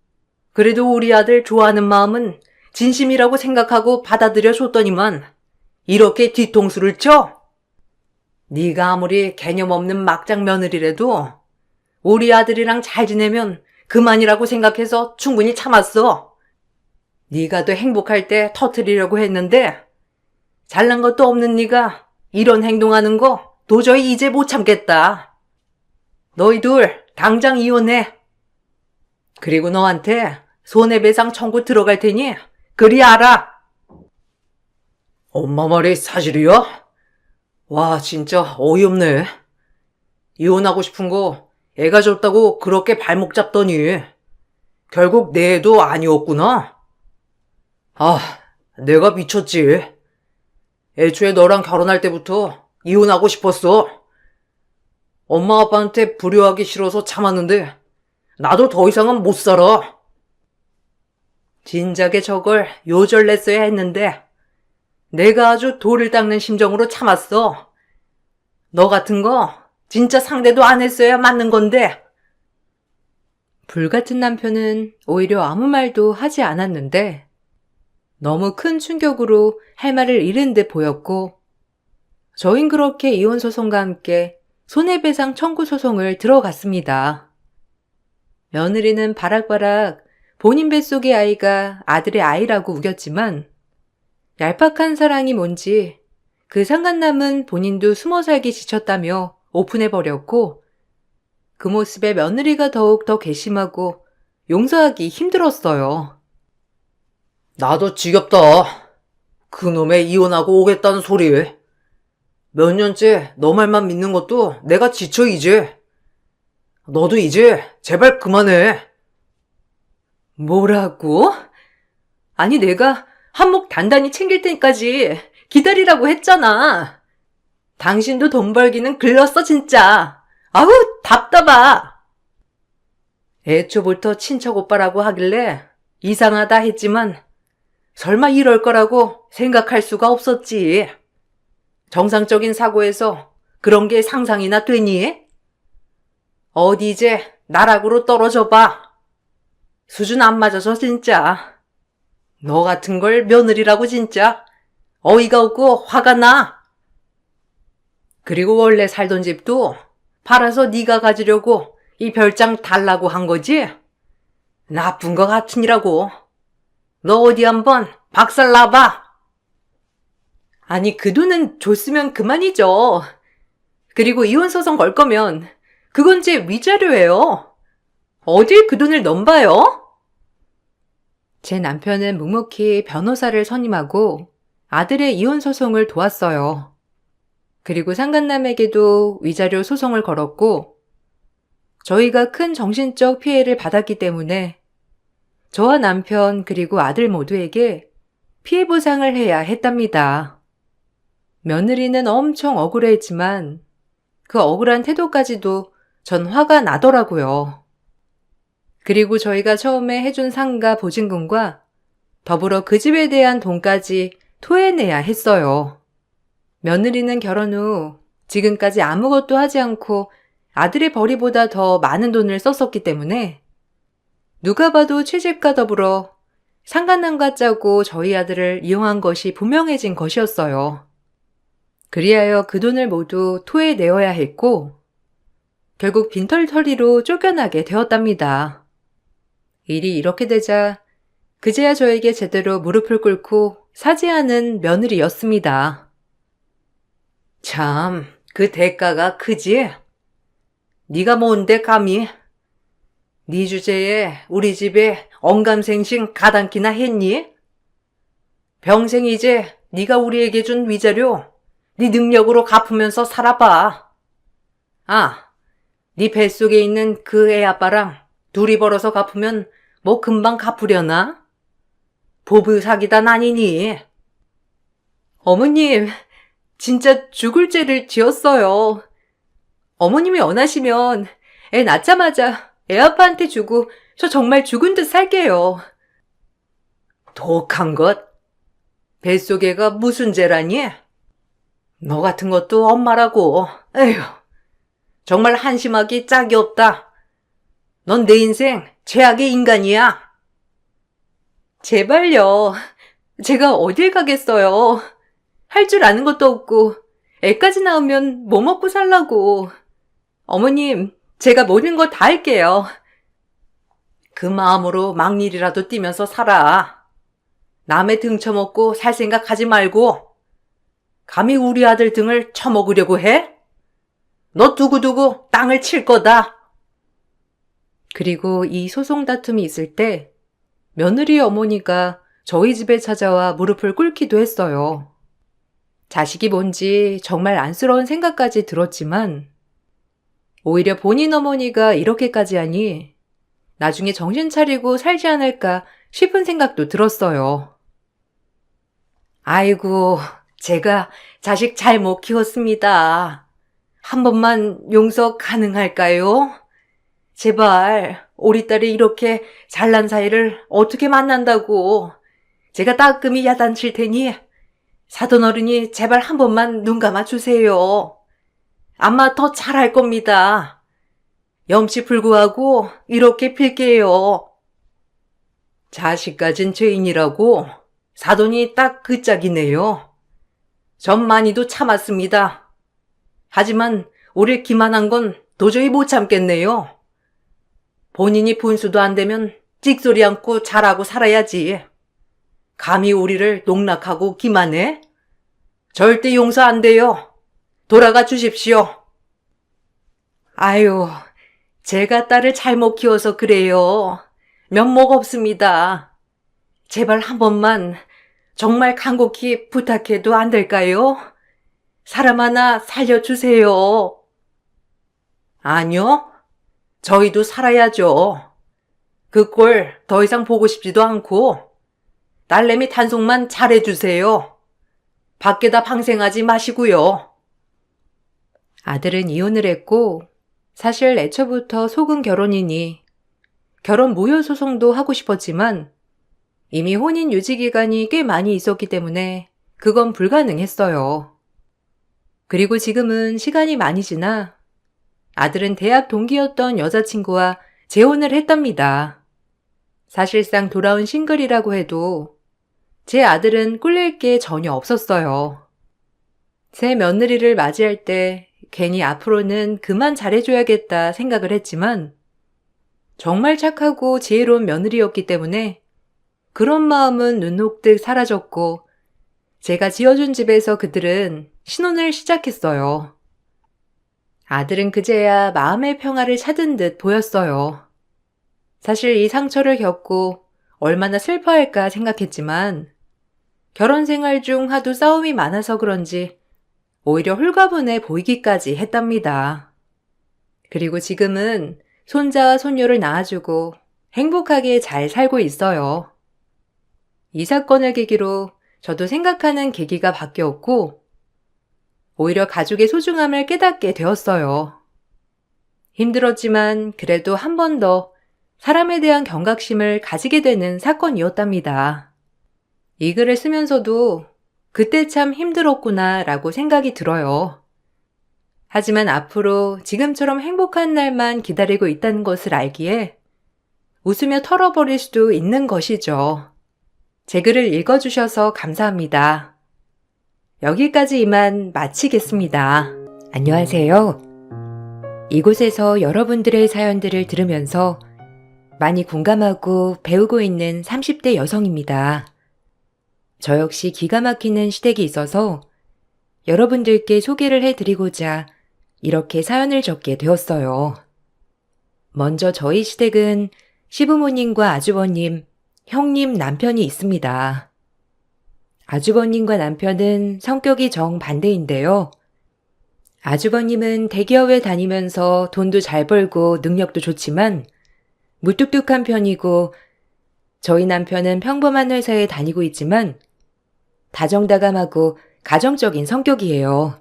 그래도 우리 아들 좋아하는 마음은 진심이라고 생각하고 받아들여 줬더니만 이렇게 뒤통수를 쳐? 네가 아무리 개념 없는 막장 며느리라도 우리 아들이랑 잘 지내면 그만이라고 생각해서 충분히 참았어. 네가 더 행복할 때 터뜨리려고 했는데 잘난 것도 없는 네가 이런 행동하는 거 도저히 이제 못 참겠다. 너희 둘 당장 이혼해. 그리고 너한테 손해배상 청구 들어갈 테니 그리 알아. 엄마 말이 사실이야? 와 진짜 어이없네. 이혼하고 싶은 거 애가 줬다고 그렇게 발목 잡더니 결국 내 애도 아니었구나. 아, 내가 미쳤지. 애초에 너랑 결혼할 때부터 이혼하고 싶었어. 엄마 아빠한테 불효하기 싫어서 참았는데 나도 더 이상은 못 살아. 진작에 저걸 요절냈어야 했는데 내가 아주 돌을 닦는 심정으로 참았어. 너 같은 거 진짜 상대도 안 했어야 맞는 건데. 불같은 남편은 오히려 아무 말도 하지 않았는데 너무 큰 충격으로 할 말을 잃은 듯 보였고, 저흰 그렇게 이혼 소송과 함께 손해배상 청구 소송을 들어갔습니다. 며느리는 바락바락 본인 뱃속의 아이가 아들의 아이라고 우겼지만 얄팍한 사랑이 뭔지 그 상간남은 본인도 숨어 살기 지쳤다며 오픈해버렸고, 그 모습에 며느리가 더욱 더 괘씸하고 용서하기 힘들었어요. 나도 지겹다. 그놈의 이혼하고 오겠다는 소리. 몇 년째 너 말만 믿는 것도 내가 지쳐 이제. 너도 이제 제발 그만해. 뭐라고? 아니 내가 한몫 단단히 챙길 테니까지 기다리라고 했잖아. 당신도 돈 벌기는 글렀어 진짜. 아우 답답하. 애초부터 친척 오빠라고 하길래 이상하다 했지만 설마 이럴 거라고 생각할 수가 없었지. 정상적인 사고에서 그런 게 상상이나 되니? 어디 이제 나락으로 떨어져 봐. 수준 안 맞아서 진짜. 너 같은 걸 며느리라고 진짜 어이가 없고 화가 나. 그리고 원래 살던 집도 팔아서 네가 가지려고 이 별장 달라고 한 거지? 나쁜 거 같으니라고. 너 어디 한번 박살 나봐. 아니, 그 돈은 줬으면 그만이죠. 그리고 이혼소송 걸 거면 그건 제 위자료예요. 어딜 그 돈을 넘봐요? 제 남편은 묵묵히 변호사를 선임하고 아들의 이혼 소송을 도왔어요. 그리고 상간남에게도 위자료 소송을 걸었고, 저희가 큰 정신적 피해를 받았기 때문에 저와 남편 그리고 아들 모두에게 피해 보상을 해야 했답니다. 며느리는 엄청 억울해했지만 그 억울한 태도까지도 전 화가 나더라고요. 그리고 저희가 처음에 해준 상가 보증금과 더불어 그 집에 대한 돈까지 토해내야 했어요. 며느리는 결혼 후 지금까지 아무것도 하지 않고 아들의 벌이보다 더 많은 돈을 썼었기 때문에 누가 봐도 취집과 더불어 상간남과 짜고 저희 아들을 이용한 것이 분명해진 것이었어요. 그리하여 그 돈을 모두 토해내어야 했고 결국 빈털터리로 쫓겨나게 되었답니다. 일이 이렇게 되자 그제야 저에게 제대로 무릎을 꿇고 사죄하는 며느리였습니다. 참, 그 대가가 크지? 네가 뭔데 감히? 네 주제에 우리 집에 언감생심 가당키나 했니? 평생 이제 네가 우리에게 준 위자료 네 능력으로 갚으면서 살아봐. 아, 네 뱃속에 있는 그 애 아빠랑 둘이 벌어서 갚으면 뭐 금방 갚으려나? 보부 사기단 아니니? 어머님, 진짜 죽을 죄를 지었어요. 어머님이 원하시면 애 낳자마자 애 아빠한테 주고 저 정말 죽은 듯 살게요. 독한 것? 뱃속애가 무슨 죄라니? 너 같은 것도 엄마라고. 에휴, 정말 한심하기 짝이 없다. 넌 내 인생 최악의 인간이야. 제발요. 제가 어딜 가겠어요. 할 줄 아는 것도 없고 애까지 낳으면 뭐 먹고 살라고. 어머님, 제가 모든 거 다 할게요. 그 마음으로 막일이라도 뛰면서 살아. 남의 등 쳐먹고 살 생각하지 말고 감히 우리 아들 등을 쳐먹으려고 해? 너 두고두고 땅을 칠 거다. 그리고 이 소송 다툼이 있을 때 며느리 어머니가 저희 집에 찾아와 무릎을 꿇기도 했어요. 자식이 뭔지 정말 안쓰러운 생각까지 들었지만 오히려 본인 어머니가 이렇게까지 하니 나중에 정신 차리고 살지 않을까 싶은 생각도 들었어요. 아이고, 제가 자식 잘못 키웠습니다. 한 번만 용서 가능할까요? 제발 우리 딸이 이렇게 잘난 사이를 어떻게 만난다고. 제가 따끔히 야단칠 테니 사돈 어른이 제발 한 번만 눈 감아주세요. 아마 더 잘할 겁니다. 염치불구하고 이렇게 빌게요. 자식 가진 죄인이라고 사돈이 딱 그 짝이네요. 전 많이도 참았습니다. 하지만 우리 기만한 건 도저히 못 참겠네요. 본인이 분수도 안 되면 찍소리 않고 잘하고 살아야지. 감히 우리를 농락하고 기만해? 절대 용서 안 돼요. 돌아가 주십시오. 아유, 제가 딸을 잘못 키워서 그래요. 면목 없습니다. 제발 한 번만 정말 간곡히 부탁해도 안 될까요? 사람 하나 살려주세요. 아니요. 저희도 살아야죠. 그 꼴 더 이상 보고 싶지도 않고 딸내미 단속만 잘해주세요. 밖에다 방생하지 마시고요. 아들은 이혼을 했고 사실 애초부터 속은 결혼이니 결혼 무효 소송도 하고 싶었지만 이미 혼인 유지 기간이 꽤 많이 있었기 때문에 그건 불가능했어요. 그리고 지금은 시간이 많이 지나 아들은 대학 동기였던 여자친구와 재혼을 했답니다. 사실상 돌아온 싱글이라고 해도 제 아들은 꿀릴 게 전혀 없었어요. 새 며느리를 맞이할 때 괜히 앞으로는 그만 잘해줘야겠다 생각을 했지만 정말 착하고 지혜로운 며느리였기 때문에 그런 마음은 눈 녹듯 사라졌고 제가 지어준 집에서 그들은 신혼을 시작했어요. 아들은 그제야 마음의 평화를 찾은 듯 보였어요. 사실 이 상처를 겪고 얼마나 슬퍼할까 생각했지만 결혼 생활 중 하도 싸움이 많아서 그런지 오히려 홀가분해 보이기까지 했답니다. 그리고 지금은 손자와 손녀를 낳아주고 행복하게 잘 살고 있어요. 이 사건을 계기로 저도 생각하는 계기가 바뀌었고 오히려 가족의 소중함을 깨닫게 되었어요. 힘들었지만 그래도 한 번 더 사람에 대한 경각심을 가지게 되는 사건이었답니다. 이 글을 쓰면서도 그때 참 힘들었구나 라고 생각이 들어요. 하지만 앞으로 지금처럼 행복한 날만 기다리고 있다는 것을 알기에 웃으며 털어버릴 수도 있는 것이죠. 제 글을 읽어주셔서 감사합니다. 여기까지 이만 마치겠습니다. 안녕하세요. 이곳에서 여러분들의 사연들을 들으면서 많이 공감하고 배우고 있는 30대 여성입니다. 저 역시 기가 막히는 시댁이 있어서 여러분들께 소개를 해드리고자 이렇게 사연을 적게 되었어요. 먼저 저희 시댁은 시부모님과 아주버님, 형님, 남편이 있습니다. 아주버님과 남편은 성격이 정반대인데요. 아주버님은 대기업에 다니면서 돈도 잘 벌고 능력도 좋지만 무뚝뚝한 편이고 저희 남편은 평범한 회사에 다니고 있지만 다정다감하고 가정적인 성격이에요.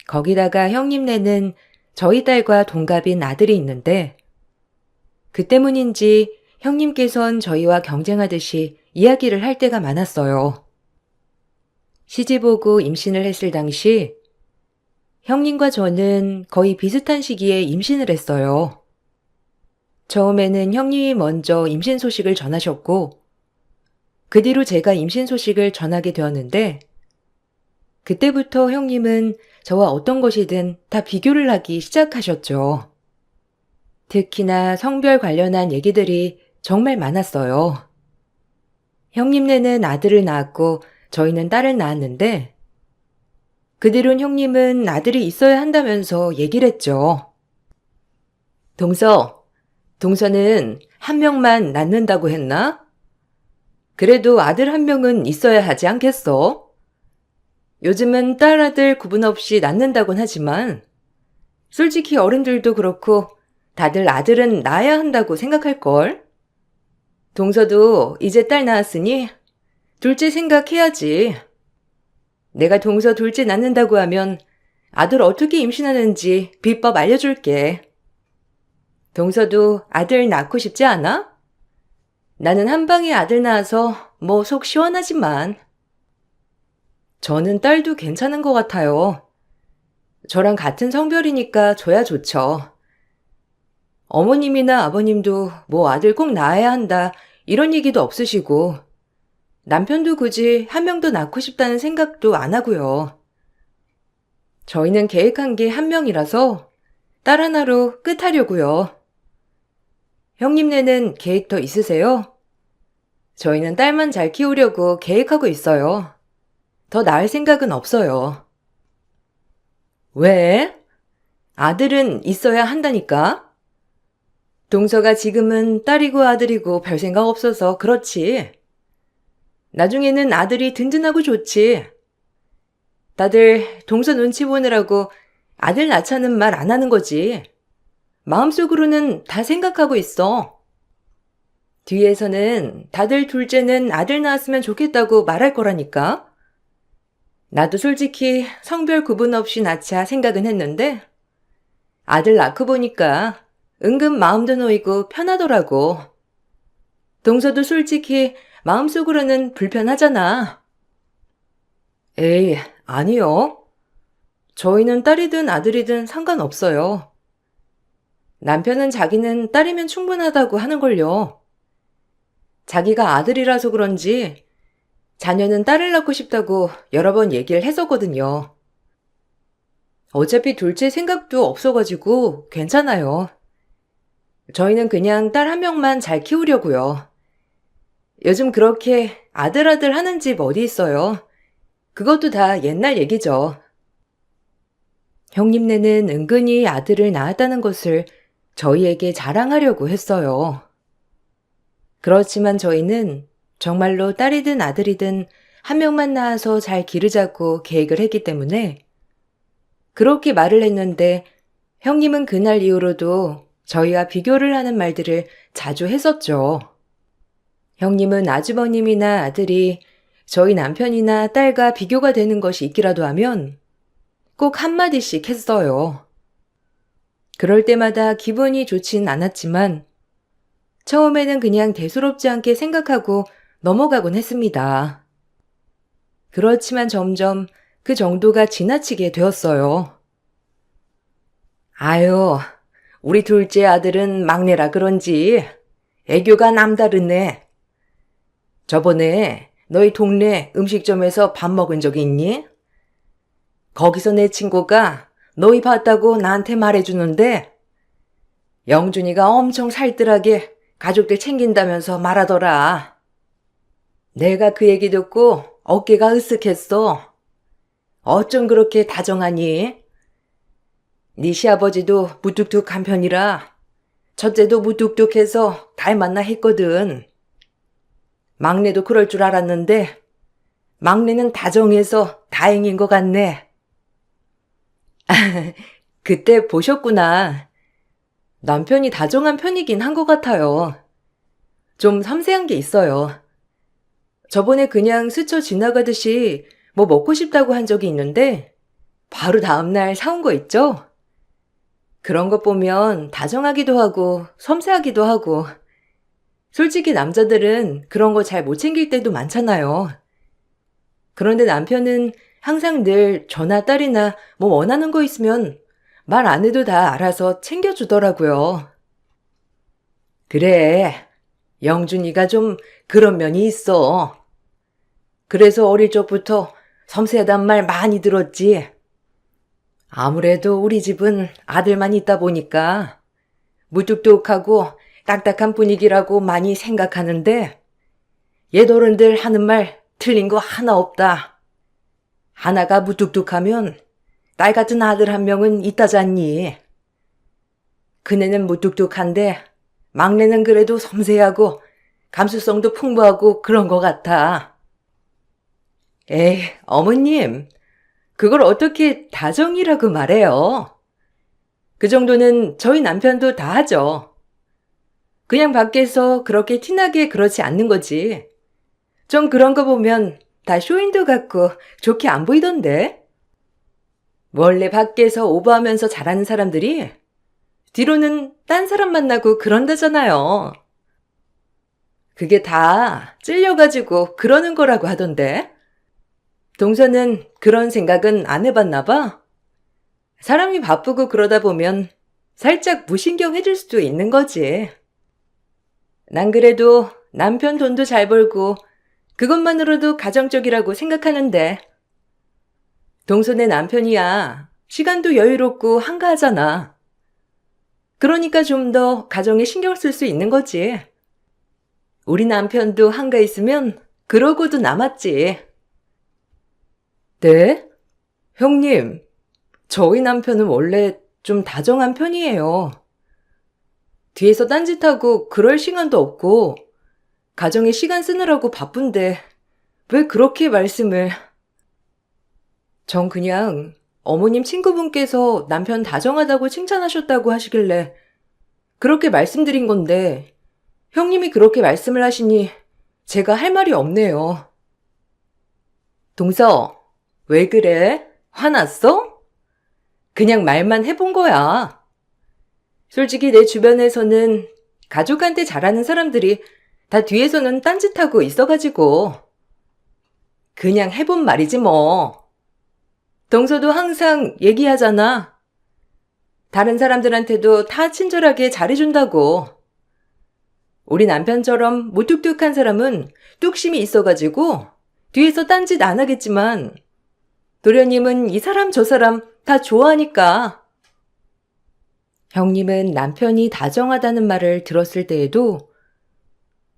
거기다가 형님네는 저희 딸과 동갑인 아들이 있는데 그 때문인지 형님께선 저희와 경쟁하듯이 이야기를 할 때가 많았어요. 시집오고 임신을 했을 당시 형님과 저는 거의 비슷한 시기에 임신을 했어요. 처음에는 형님이 먼저 임신 소식을 전하셨고 그 뒤로 제가 임신 소식을 전하게 되었는데 그때부터 형님은 저와 어떤 것이든 다 비교를 하기 시작하셨죠. 특히나 성별 관련한 얘기들이 정말 많았어요. 형님네는 아들을 낳았고 저희는 딸을 낳았는데 그 뒤론 형님은 아들이 있어야 한다면서 얘기를 했죠. 동서는 한 명만 낳는다고 했나? 그래도 아들 한 명은 있어야 하지 않겠어? 요즘은 딸 아들 구분 없이 낳는다곤 하지만 솔직히 어른들도 그렇고 다들 아들은 낳아야 한다고 생각할걸? 동서도 이제 딸 낳았으니 둘째 생각해야지. 내가 동서 둘째 낳는다고 하면 아들 어떻게 임신하는지 비법 알려줄게. 동서도 아들 낳고 싶지 않아? 나는 한 방에 아들 낳아서 뭐 속 시원하지만. 저는 딸도 괜찮은 것 같아요. 저랑 같은 성별이니까 줘야 좋죠. 어머님이나 아버님도 뭐 아들 꼭 낳아야 한다 이런 얘기도 없으시고 남편도 굳이 한 명 더 낳고 싶다는 생각도 안 하고요. 저희는 계획한 게 한 명이라서 딸 하나로 끝하려고요. 형님네는 계획 더 있으세요? 저희는 딸만 잘 키우려고 계획하고 있어요. 더 낳을 생각은 없어요. 왜? 아들은 있어야 한다니까? 동서가 지금은 딸이고 아들이고 별 생각 없어서 그렇지. 나중에는 아들이 든든하고 좋지. 다들 동서 눈치 보느라고 아들 낳자는 말 안 하는 거지. 마음속으로는 다 생각하고 있어. 뒤에서는 다들 둘째는 아들 낳았으면 좋겠다고 말할 거라니까. 나도 솔직히 성별 구분 없이 낳자 생각은 했는데 아들 낳고 보니까 은근 마음도 놓이고 편하더라고. 동서도 솔직히 마음속으로는 불편하잖아. 에이, 아니요. 저희는 딸이든 아들이든 상관없어요. 남편은 자기는 딸이면 충분하다고 하는걸요. 자기가 아들이라서 그런지 자녀는 딸을 낳고 싶다고 여러 번 얘기를 했었거든요. 어차피 둘째 생각도 없어가지고 괜찮아요. 저희는 그냥 딸 한 명만 잘 키우려고요. 요즘 그렇게 아들 하는 집 어디 있어요? 그것도 다 옛날 얘기죠. 형님네는 은근히 아들을 낳았다는 것을 저희에게 자랑하려고 했어요. 그렇지만 저희는 정말로 딸이든 아들이든 한 명만 낳아서 잘 기르자고 계획을 했기 때문에 그렇게 말을 했는데 형님은 그날 이후로도 저희와 비교를 하는 말들을 자주 했었죠. 형님은 아주버님이나 아들이 저희 남편이나 딸과 비교가 되는 것이 있기라도 하면 꼭 한마디씩 했어요. 그럴 때마다 기분이 좋진 않았지만 처음에는 그냥 대수롭지 않게 생각하고 넘어가곤 했습니다. 그렇지만 점점 그 정도가 지나치게 되었어요. 아유, 우리 둘째 아들은 막내라 그런지 애교가 남다르네. 저번에 너희 동네 음식점에서 밥 먹은 적이 있니? 거기서 내 친구가 너희 봤다고 나한테 말해주는데 영준이가 엄청 살뜰하게 가족들 챙긴다면서 말하더라. 내가 그 얘기 듣고 어깨가 으쓱했어. 어쩜 그렇게 다정하니? 네 시아버지도 무뚝뚝한 편이라 첫째도 무뚝뚝해서 닮았나 했거든. 막내도 그럴 줄 알았는데 막내는 다정해서 다행인 것 같네. 그때 보셨구나. 남편이 다정한 편이긴 한 것 같아요. 좀 섬세한 게 있어요. 저번에 그냥 스쳐 지나가듯이 뭐 먹고 싶다고 한 적이 있는데 바로 다음날 사온 거 있죠? 그런 것 보면 다정하기도 하고 섬세하기도 하고 솔직히 남자들은 그런 거 잘 못 챙길 때도 많잖아요. 그런데 남편은 항상 늘 저나 딸이나 뭐 원하는 거 있으면 말 안 해도 다 알아서 챙겨주더라고요. 그래, 영준이가 좀 그런 면이 있어. 그래서 어릴 적부터 섬세하단 말 많이 들었지. 아무래도 우리 집은 아들만 있다 보니까 무뚝뚝하고 딱딱한 분위기라고 많이 생각하는데 옛 어른들 하는 말 틀린 거 하나 없다. 하나가 무뚝뚝하면 딸 같은 아들 한 명은 있다잖니. 그네는 무뚝뚝한데 막내는 그래도 섬세하고 감수성도 풍부하고 그런 것 같아. 에이, 어머님, 그걸 어떻게 다정이라고 말해요? 그 정도는 저희 남편도 다 하죠. 그냥 밖에서 그렇게 티나게 그렇지 않는 거지. 좀 그런 거 보면 다 쇼인도 같고 좋게 안 보이던데? 원래 밖에서 오버하면서 잘하는 사람들이 뒤로는 딴 사람 만나고 그런다잖아요. 그게 다 찔려가지고 그러는 거라고 하던데? 동서는 그런 생각은 안 해봤나 봐? 사람이 바쁘고 그러다 보면 살짝 무신경해질 수도 있는 거지. 난 그래도 남편 돈도 잘 벌고 그것만으로도 가정적이라고 생각하는데 동서네 남편이야 시간도 여유롭고 한가하잖아. 그러니까 좀 더 가정에 신경 쓸 수 있는 거지. 우리 남편도 한가 있으면 그러고도 남았지. 네? 형님, 저희 남편은 원래 좀 다정한 편이에요. 뒤에서 딴짓하고 그럴 시간도 없고 가정에 시간 쓰느라고 바쁜데 왜 그렇게 말씀을... 전 그냥 어머님 친구분께서 남편 다정하다고 칭찬하셨다고 하시길래 그렇게 말씀드린 건데 형님이 그렇게 말씀을 하시니 제가 할 말이 없네요. 동서, 왜 그래? 화났어? 그냥 말만 해본 거야. 솔직히 내 주변에서는 가족한테 잘하는 사람들이 다 뒤에서는 딴짓하고 있어가지고 그냥 해본 말이지 뭐. 동서도 항상 얘기하잖아. 다른 사람들한테도 다 친절하게 잘해준다고. 우리 남편처럼 무뚝뚝한 사람은 뚝심이 있어가지고 뒤에서 딴짓 안 하겠지만 도련님은 이 사람 저 사람 다 좋아하니까. 형님은 남편이 다정하다는 말을 들었을 때에도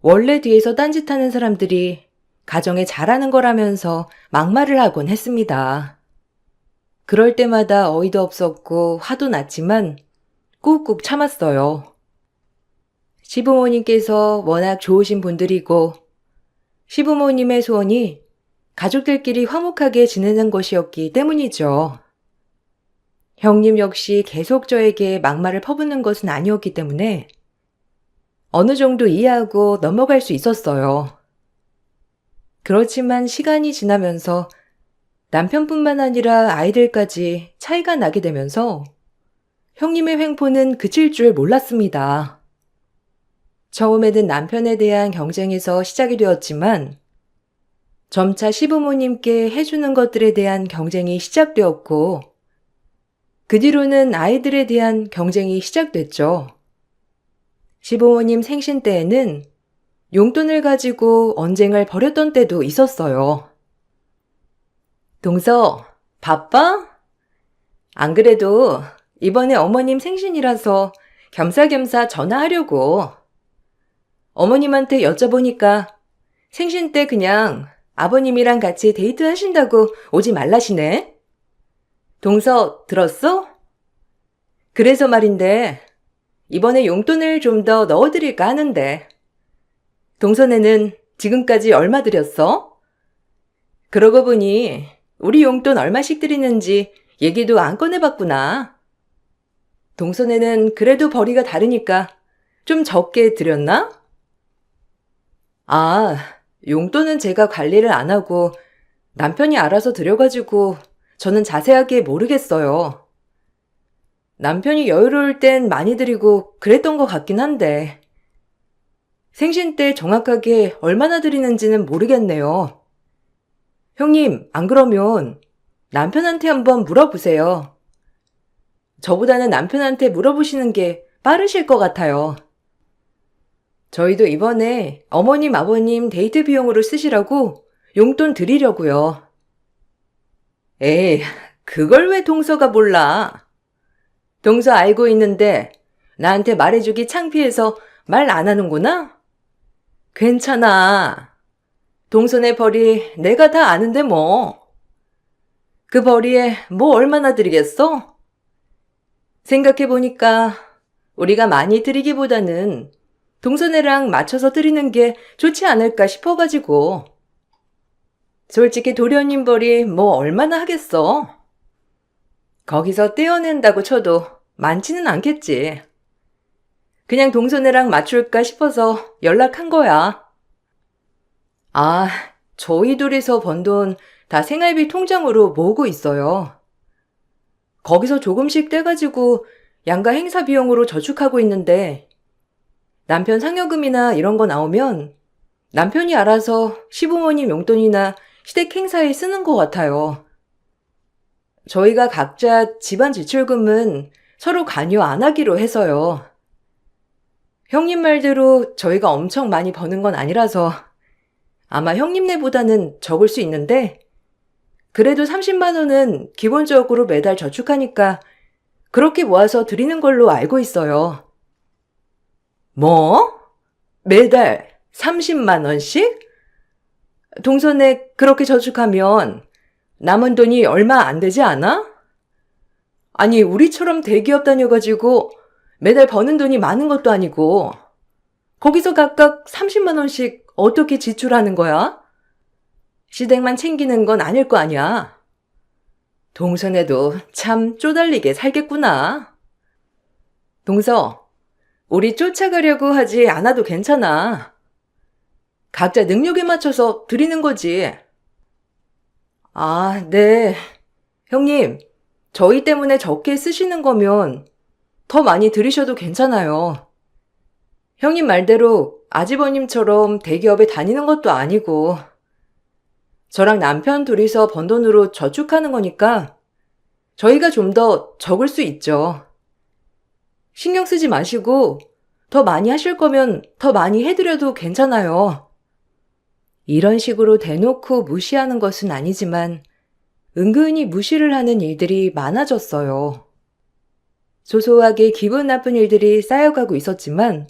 원래 뒤에서 딴짓하는 사람들이 가정에 잘하는 거라면서 막말을 하곤 했습니다. 그럴 때마다 어이도 없었고 화도 났지만 꾹꾹 참았어요. 시부모님께서 워낙 좋으신 분들이고 시부모님의 소원이 가족들끼리 화목하게 지내는 것이었기 때문이죠. 형님 역시 계속 저에게 막말을 퍼붓는 것은 아니었기 때문에 어느 정도 이해하고 넘어갈 수 있었어요. 그렇지만 시간이 지나면서 남편뿐만 아니라 아이들까지 차이가 나게 되면서 형님의 횡포는 그칠 줄 몰랐습니다. 처음에는 남편에 대한 경쟁에서 시작이 되었지만 점차 시부모님께 해주는 것들에 대한 경쟁이 시작되었고 그 뒤로는 아이들에 대한 경쟁이 시작됐죠. 시부모님 생신 때에는 용돈을 가지고 언쟁을 벌였던 때도 있었어요. 동서, 바빠? 안 그래도 이번에 어머님 생신이라서 겸사겸사 전화하려고. 어머님한테 여쭤보니까 생신 때 그냥 아버님이랑 같이 데이트 하신다고 오지 말라시네. 동서, 들었어? 그래서 말인데 이번에 용돈을 좀 더 넣어드릴까 하는데 동서네는 지금까지 얼마 드렸어? 그러고 보니 우리 용돈 얼마씩 드리는지 얘기도 안 꺼내봤구나. 동서네는 그래도 벌이가 다르니까 좀 적게 드렸나? 아, 용돈은 제가 관리를 안 하고 남편이 알아서 드려가지고 저는 자세하게 모르겠어요. 남편이 여유로울 땐 많이 드리고 그랬던 것 같긴 한데 생신 때 정확하게 얼마나 드리는지는 모르겠네요. 형님, 안 그러면 남편한테 한번 물어보세요. 저보다는 남편한테 물어보시는 게 빠르실 것 같아요. 저희도 이번에 어머님, 아버님 데이트 비용으로 쓰시라고 용돈 드리려고요. 에이, 그걸 왜 동서가 몰라? 동서 알고 있는데 나한테 말해주기 창피해서 말 안 하는구나? 괜찮아. 동서네 벌이 내가 다 아는데 뭐. 그 벌이에 뭐 얼마나 드리겠어? 생각해보니까 우리가 많이 드리기보다는 동서네랑 맞춰서 드리는 게 좋지 않을까 싶어가지고. 솔직히 도련님 벌이 뭐 얼마나 하겠어? 거기서 떼어낸다고 쳐도 많지는 않겠지. 그냥 동서네랑 맞출까 싶어서 연락한 거야. 아, 저희 둘이서 번 돈 다 생활비 통장으로 모으고 있어요. 거기서 조금씩 떼가지고 양가 행사 비용으로 저축하고 있는데 남편 상여금이나 이런 거 나오면 남편이 알아서 시부모님 용돈이나 시댁 행사에 쓰는 것 같아요. 저희가 각자 집안 지출금은 서로 관여 안 하기로 해서요. 형님 말대로 저희가 엄청 많이 버는 건 아니라서 아마 형님네보다는 적을 수 있는데 그래도 30만 원은 기본적으로 매달 저축하니까 그렇게 모아서 드리는 걸로 알고 있어요. 뭐? 매달 30만 원씩? 동선에 그렇게 저축하면 남은 돈이 얼마 안 되지 않아? 아니, 우리처럼 대기업 다녀가지고 매달 버는 돈이 많은 것도 아니고 거기서 각각 30만 원씩 어떻게 지출하는 거야? 시댁만 챙기는 건 아닐 거 아니야. 동선에도 참 쪼달리게 살겠구나. 동서, 우리 쫓아가려고 하지 않아도 괜찮아. 각자 능력에 맞춰서 드리는 거지. 아, 네. 형님, 저희 때문에 적게 쓰시는 거면 더 많이 드리셔도 괜찮아요. 형님 말대로 아주버님처럼 대기업에 다니는 것도 아니고 저랑 남편 둘이서 번 돈으로 저축하는 거니까 저희가 좀 더 적을 수 있죠. 신경 쓰지 마시고 더 많이 하실 거면 더 많이 해드려도 괜찮아요. 이런 식으로 대놓고 무시하는 것은 아니지만 은근히 무시를 하는 일들이 많아졌어요. 소소하게 기분 나쁜 일들이 쌓여가고 있었지만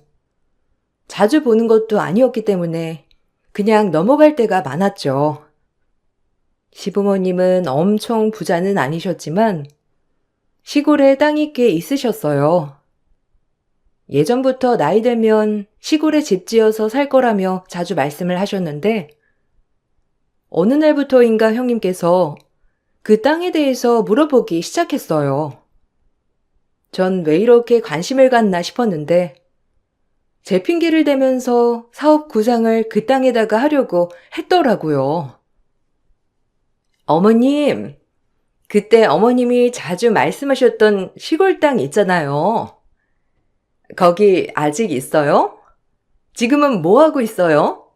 자주 보는 것도 아니었기 때문에 그냥 넘어갈 때가 많았죠. 시부모님은 엄청 부자는 아니셨지만 시골에 땅이 꽤 있으셨어요. 예전부터 나이 들면 시골에 집 지어서 살 거라며 자주 말씀을 하셨는데 어느 날부터인가 형님께서 그 땅에 대해서 물어보기 시작했어요. 전 왜 이렇게 관심을 갖나 싶었는데 제 핑계를 대면서 사업 구상을 그 땅에다가 하려고 했더라고요. 어머님, 그때 어머님이 자주 말씀하셨던 시골 땅 있잖아요. 거기 아직 있어요? 지금은 뭐 하고 있어요?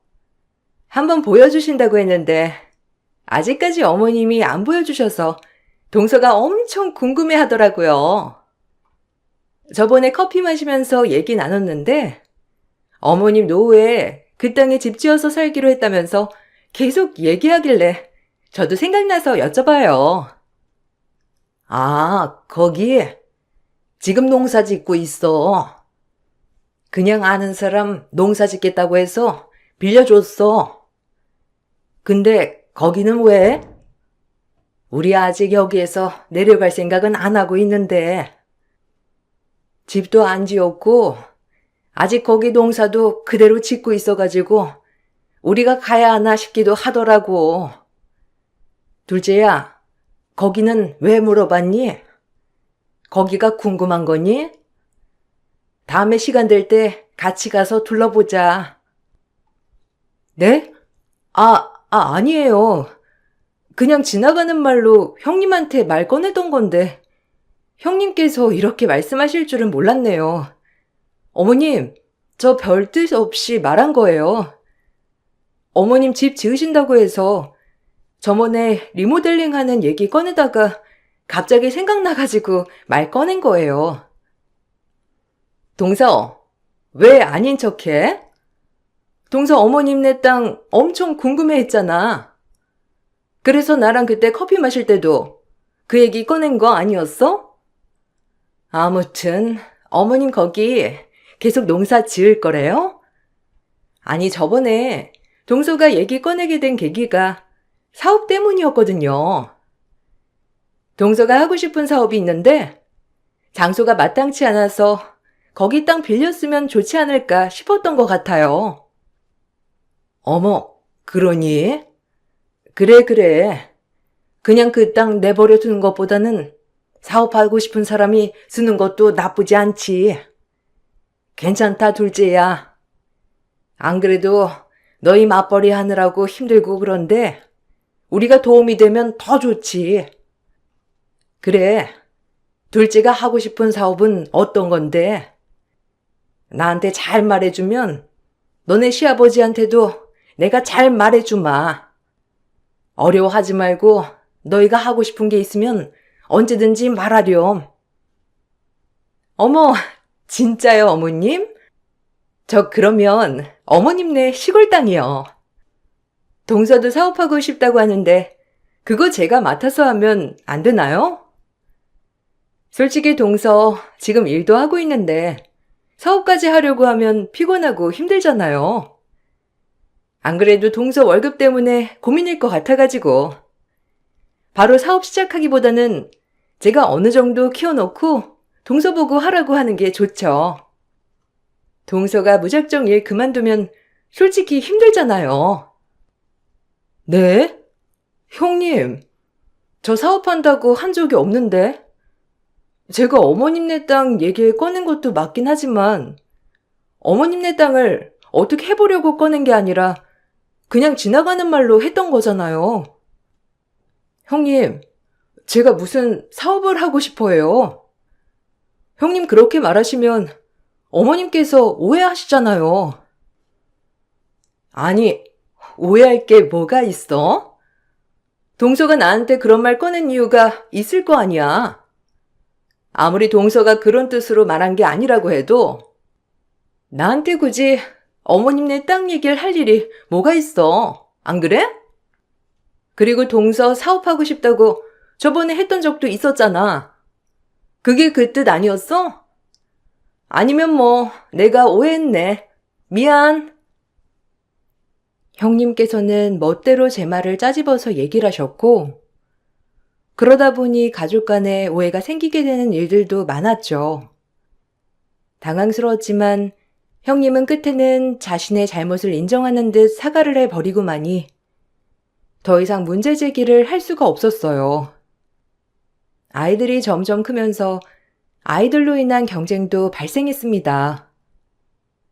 한번 보여주신다고 했는데 아직까지 어머님이 안 보여주셔서 동서가 엄청 궁금해 하더라고요. 저번에 커피 마시면서 얘기 나눴는데 어머님 노후에 그 땅에 집 지어서 살기로 했다면서 계속 얘기하길래 저도 생각나서 여쭤봐요. 아, 거기 지금 농사 짓고 있어. 그냥 아는 사람 농사 짓겠다고 해서 빌려줬어. 근데 거기는 왜? 우리 아직 여기에서 내려갈 생각은 안 하고 있는데 집도 안 지었고 아직 거기 농사도 그대로 짓고 있어가지고 우리가 가야 하나 싶기도 하더라고. 둘째야, 거기는 왜 물어봤니? 거기가 궁금한 거니? 다음에 시간 될 때 같이 가서 둘러보자. 네? 아니에요. 그냥 지나가는 말로 형님한테 말 꺼내던 건데 형님께서 이렇게 말씀하실 줄은 몰랐네요. 어머님, 저 별 뜻 없이 말한 거예요. 어머님 집 지으신다고 해서 저번에 리모델링 하는 얘기 꺼내다가 갑자기 생각나가지고 말 꺼낸 거예요. 동서, 왜 아닌 척해? 동서 어머님네 땅 엄청 궁금해했잖아. 그래서 나랑 그때 커피 마실 때도 그 얘기 꺼낸 거 아니었어? 아무튼 어머님 거기 계속 농사 지을 거래요? 아니 저번에 동서가 얘기 꺼내게 된 계기가 사업 때문이었거든요. 동서가 하고 싶은 사업이 있는데 장소가 마땅치 않아서 거기 땅 빌렸으면 좋지 않을까 싶었던 것 같아요. 어머, 그러니? 그래. 그냥 그 땅 내버려 두는 것보다는 사업하고 싶은 사람이 쓰는 것도 나쁘지 않지. 괜찮다, 둘째야. 안 그래도 너희 맞벌이 하느라고 힘들고 그런데 우리가 도움이 되면 더 좋지. 그래, 둘째가 하고 싶은 사업은 어떤 건데? 나한테 잘 말해주면 너네 시아버지한테도 내가 잘 말해주마. 어려워하지 말고 너희가 하고 싶은 게 있으면 언제든지 말하렴. 어머, 진짜요, 어머님? 저 그러면 어머님네 시골 땅이요. 동서도 사업하고 싶다고 하는데 그거 제가 맡아서 하면 안 되나요? 솔직히 동서 지금 일도 하고 있는데 사업까지 하려고 하면 피곤하고 힘들잖아요. 안 그래도 동서 월급 때문에 고민일 것 같아가지고 바로 사업 시작하기보다는 제가 어느 정도 키워놓고 동서 보고 하라고 하는 게 좋죠. 동서가 무작정 일 그만두면 솔직히 힘들잖아요. 네? 형님, 저 사업한다고 한 적이 없는데? 제가 어머님네 땅 얘기 꺼낸 것도 맞긴 하지만 어머님네 땅을 어떻게 해보려고 꺼낸 게 아니라 그냥 지나가는 말로 했던 거잖아요. 형님, 제가 무슨 사업을 하고 싶어 해요. 형님 그렇게 말하시면 어머님께서 오해하시잖아요. 아니, 오해할 게 뭐가 있어? 동서가 나한테 그런 말 꺼낸 이유가 있을 거 아니야. 아무리 동서가 그런 뜻으로 말한 게 아니라고 해도 나한테 굳이 어머님네 땅 얘기를 할 일이 뭐가 있어? 안 그래? 그리고 동서 사업하고 싶다고 저번에 했던 적도 있었잖아. 그게 그 뜻 아니었어? 아니면 뭐 내가 오해했네. 미안. 형님께서는 멋대로 제 말을 짜집어서 얘기를 하셨고, 그러다 보니 가족 간에 오해가 생기게 되는 일들도 많았죠. 당황스러웠지만 형님은 끝에는 자신의 잘못을 인정하는 듯 사과를 해버리고마니 더 이상 문제 제기를 할 수가 없었어요. 아이들이 점점 크면서 아이들로 인한 경쟁도 발생했습니다.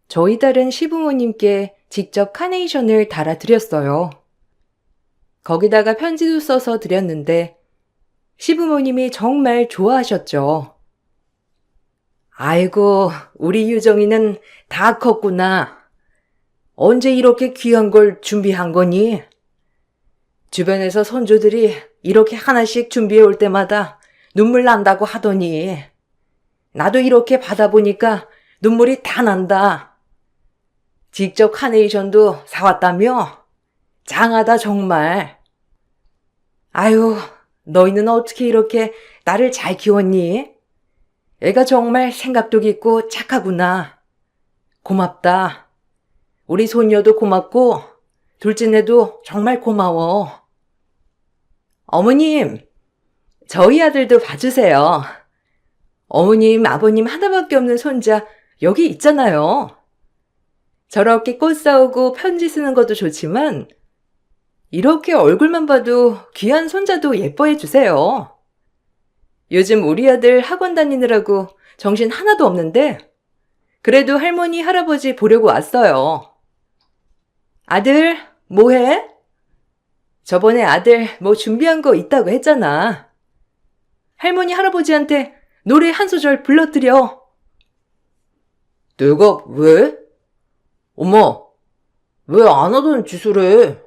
저희 딸은 시부모님께 직접 카네이션을 달아드렸어요. 거기다가 편지도 써서 드렸는데 시부모님이 정말 좋아하셨죠. 아이고, 우리 유정이는 다 컸구나. 언제 이렇게 귀한 걸 준비한 거니? 주변에서 손주들이 이렇게 하나씩 준비해 올 때마다 눈물 난다고 하더니 나도 이렇게 받아보니까 눈물이 다 난다. 직접 카네이션도 사왔다며? 장하다 정말. 아유, 너희는 어떻게 이렇게 나를 잘 키웠니? 애가 정말 생각도 깊고 착하구나. 고맙다. 우리 손녀도 고맙고 둘째네도 정말 고마워. 어머님, 저희 아들도 봐주세요. 어머님, 아버님 하나밖에 없는 손자 여기 있잖아요. 저렇게 꽃 사오고 편지 쓰는 것도 좋지만 이렇게 얼굴만 봐도 귀한 손자도 예뻐해 주세요. 요즘 우리 아들 학원 다니느라고 정신 하나도 없는데 그래도 할머니, 할아버지 보려고 왔어요. 아들, 뭐해? 저번에 아들 뭐 준비한 거 있다고 했잖아. 할머니, 할아버지한테 노래 한 소절 불러드려. 내가 왜? 엄마, 왜 안 하던 짓을 해?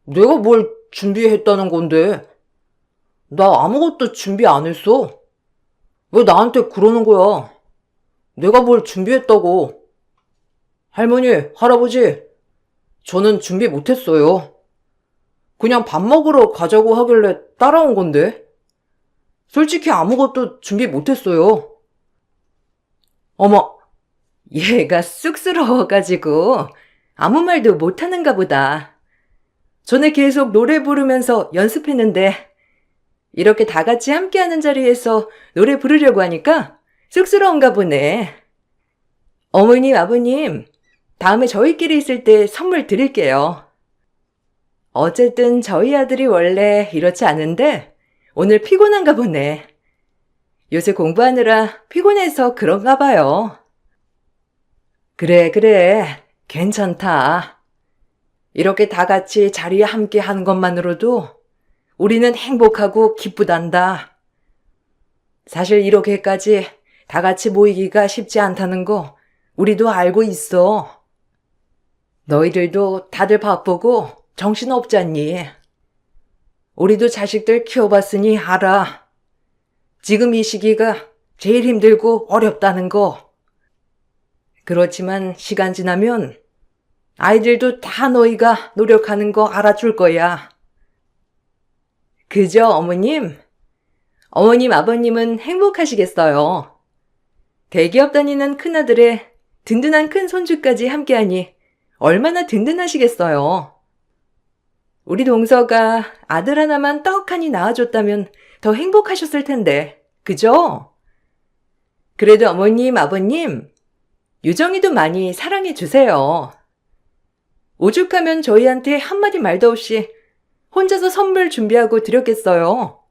내가 뭘 준비했다는 건데? 나 아무것도 준비 안 했어. 왜 나한테 그러는 거야? 내가 뭘 준비했다고. 할머니, 할아버지, 저는 준비 못했어요. 그냥 밥 먹으러 가자고 하길래 따라온 건데. 솔직히 아무것도 준비 못했어요. 어머, 얘가 쑥스러워가지고 아무 말도 못하는가 보다. 전에 계속 노래 부르면서 연습했는데 이렇게 다 같이 함께하는 자리에서 노래 부르려고 하니까 쑥스러운가 보네. 어머님, 아버님, 다음에 저희끼리 있을 때 선물 드릴게요. 어쨌든 저희 아들이 원래 이렇지 않은데 오늘 피곤한가 보네. 요새 공부하느라 피곤해서 그런가 봐요. 그래, 괜찮다. 이렇게 다 같이 자리에 함께 하는 것만으로도 우리는 행복하고 기쁘단다. 사실 이렇게까지 다 같이 모이기가 쉽지 않다는 거 우리도 알고 있어. 너희들도 다들 바쁘고 정신없잖니. 우리도 자식들 키워봤으니 알아. 지금 이 시기가 제일 힘들고 어렵다는 거. 그렇지만 시간 지나면 아이들도 다 너희가 노력하는 거 알아줄 거야. 그죠, 어머님? 어머님, 아버님은 행복하시겠어요. 대기업 다니는 큰아들의 든든한 큰 손주까지 함께하니 얼마나 든든하시겠어요. 우리 동서가 아들 하나만 떡하니 낳아줬다면 더 행복하셨을 텐데, 그죠? 그래도 어머님, 아버님, 유정이도 많이 사랑해 주세요. 오죽하면 저희한테 한마디 말도 없이 혼자서 선물 준비하고 드렸겠어요.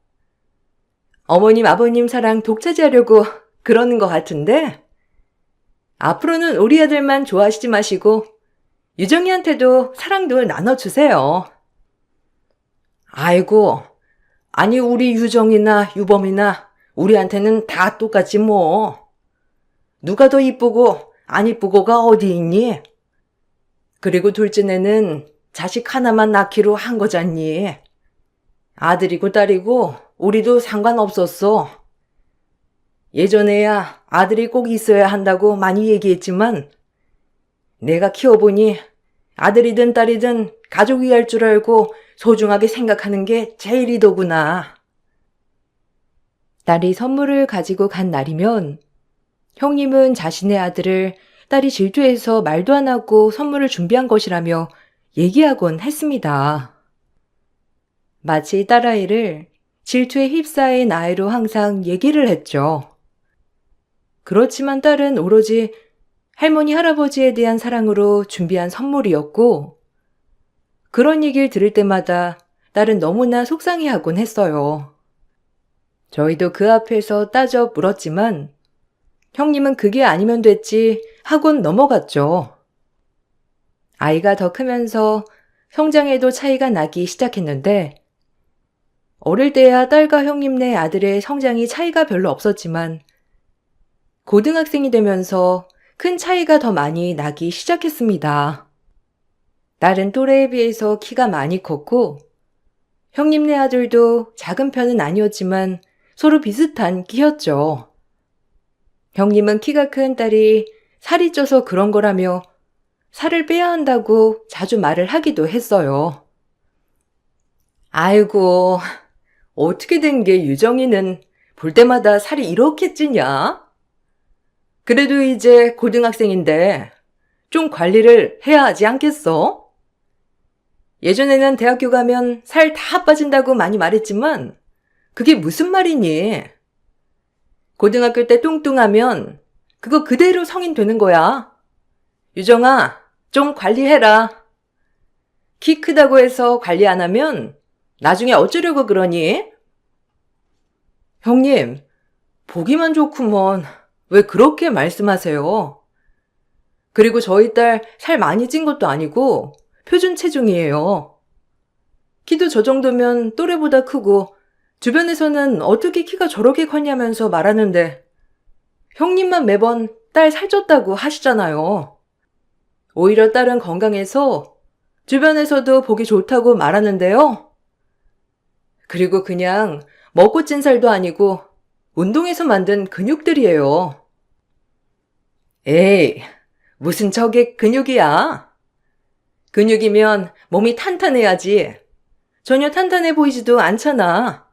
어머님, 아버님 사랑 독차지하려고 그러는 것 같은데 앞으로는 우리 아들만 좋아하시지 마시고 유정이한테도 사랑도 나눠주세요. 아이고, 아니 우리 유정이나 유범이나 우리한테는 다 똑같지 뭐. 누가 더 이쁘고 안 이쁘고가 어디 있니? 그리고 둘째네는 자식 하나만 낳기로 한 거잖니. 아들이고 딸이고 우리도 상관없었어. 예전에야 아들이 꼭 있어야 한다고 많이 얘기했지만 내가 키워보니 아들이든 딸이든 가족이 할 줄 알고 소중하게 생각하는 게 제일이더구나. 딸이 선물을 가지고 간 날이면 형님은 자신의 아들을 딸이 질투해서 말도 안 하고 선물을 준비한 것이라며 얘기하곤 했습니다. 마치 딸아이를 질투에 휩싸인 아이로 항상 얘기를 했죠. 그렇지만 딸은 오로지 할머니, 할아버지에 대한 사랑으로 준비한 선물이었고, 그런 얘기를 들을 때마다 딸은 너무나 속상해하곤 했어요. 저희도 그 앞에서 따져 물었지만 형님은 그게 아니면 됐지 하곤 넘어갔죠. 아이가 더 크면서 성장에도 차이가 나기 시작했는데 어릴 때야 딸과 형님네 아들의 성장이 차이가 별로 없었지만 고등학생이 되면서 큰 차이가 더 많이 나기 시작했습니다. 딸은 또래에 비해서 키가 많이 컸고 형님네 아들도 작은 편은 아니었지만 서로 비슷한 키였죠. 형님은 키가 큰 딸이 살이 쪄서 그런 거라며 살을 빼야 한다고 자주 말을 하기도 했어요. 아이고, 어떻게 된 게 유정이는 볼 때마다 살이 이렇게 찌냐? 그래도 이제 고등학생인데 좀 관리를 해야 하지 않겠어? 예전에는 대학교 가면 살 다 빠진다고 많이 말했지만 그게 무슨 말이니? 고등학교 때 뚱뚱하면 그거 그대로 성인 되는 거야. 유정아, 좀 관리해라. 키 크다고 해서 관리 안 하면 나중에 어쩌려고 그러니? 형님, 보기만 좋구먼. 왜 그렇게 말씀하세요? 그리고 저희 딸 살 많이 찐 것도 아니고 표준 체중이에요. 키도 저 정도면 또래보다 크고 주변에서는 어떻게 키가 저렇게 컸냐면서 말하는데 형님만 매번 딸 살쪘다고 하시잖아요. 오히려 딸은 건강해서 주변에서도 보기 좋다고 말하는데요. 그리고 그냥 먹고 찐 살도 아니고 운동해서 만든 근육들이에요. 에이, 무슨 저게 근육이야? 근육이면 몸이 탄탄해야지. 전혀 탄탄해 보이지도 않잖아.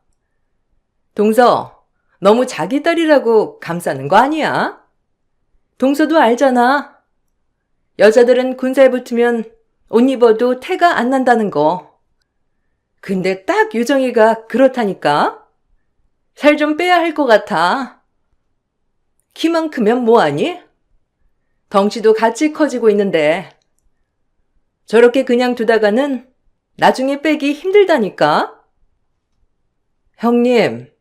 동서, 너무 자기 딸이라고 감싸는 거 아니야? 동서도 알잖아. 여자들은 군살 붙으면 옷 입어도 태가 안 난다는 거. 근데 딱 유정이가 그렇다니까? 살 좀 빼야 할 것 같아. 키만 크면 뭐하니? 덩치도 같이 커지고 있는데 저렇게 그냥 두다가는 나중에 빼기 힘들다니까? 형님,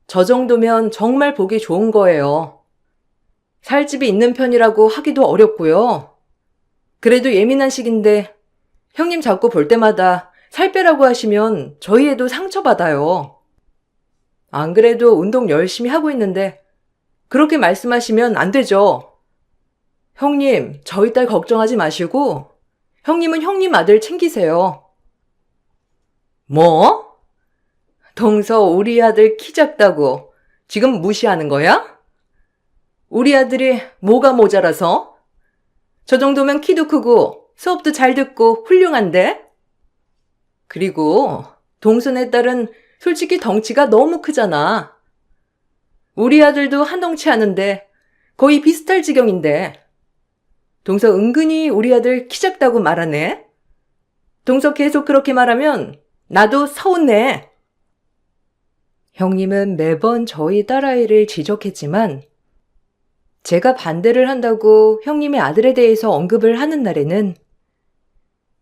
저 정도면 정말 보기 좋은 거예요. 살집이 있는 편이라고 하기도 어렵고요. 그래도 예민한 시기인데 형님 자꾸 볼 때마다 살 빼라고 하시면 저희 애도 상처받아요. 안 그래도 운동 열심히 하고 있는데 그렇게 말씀하시면 안 되죠. 형님, 저희 딸 걱정하지 마시고 형님은 형님 아들 챙기세요. 뭐? 동서 우리 아들 키 작다고 지금 무시하는 거야? 우리 아들이 뭐가 모자라서? 저 정도면 키도 크고 수업도 잘 듣고 훌륭한데? 그리고 동선의 딸은 솔직히 덩치가 너무 크잖아. 우리 아들도 한 덩치 하는데 거의 비슷할 지경인데. 동서 은근히 우리 아들 키 작다고 말하네. 동서 계속 그렇게 말하면 나도 서운해. 형님은 매번 저희 딸아이를 지적했지만 제가 반대를 한다고 형님의 아들에 대해서 언급을 하는 날에는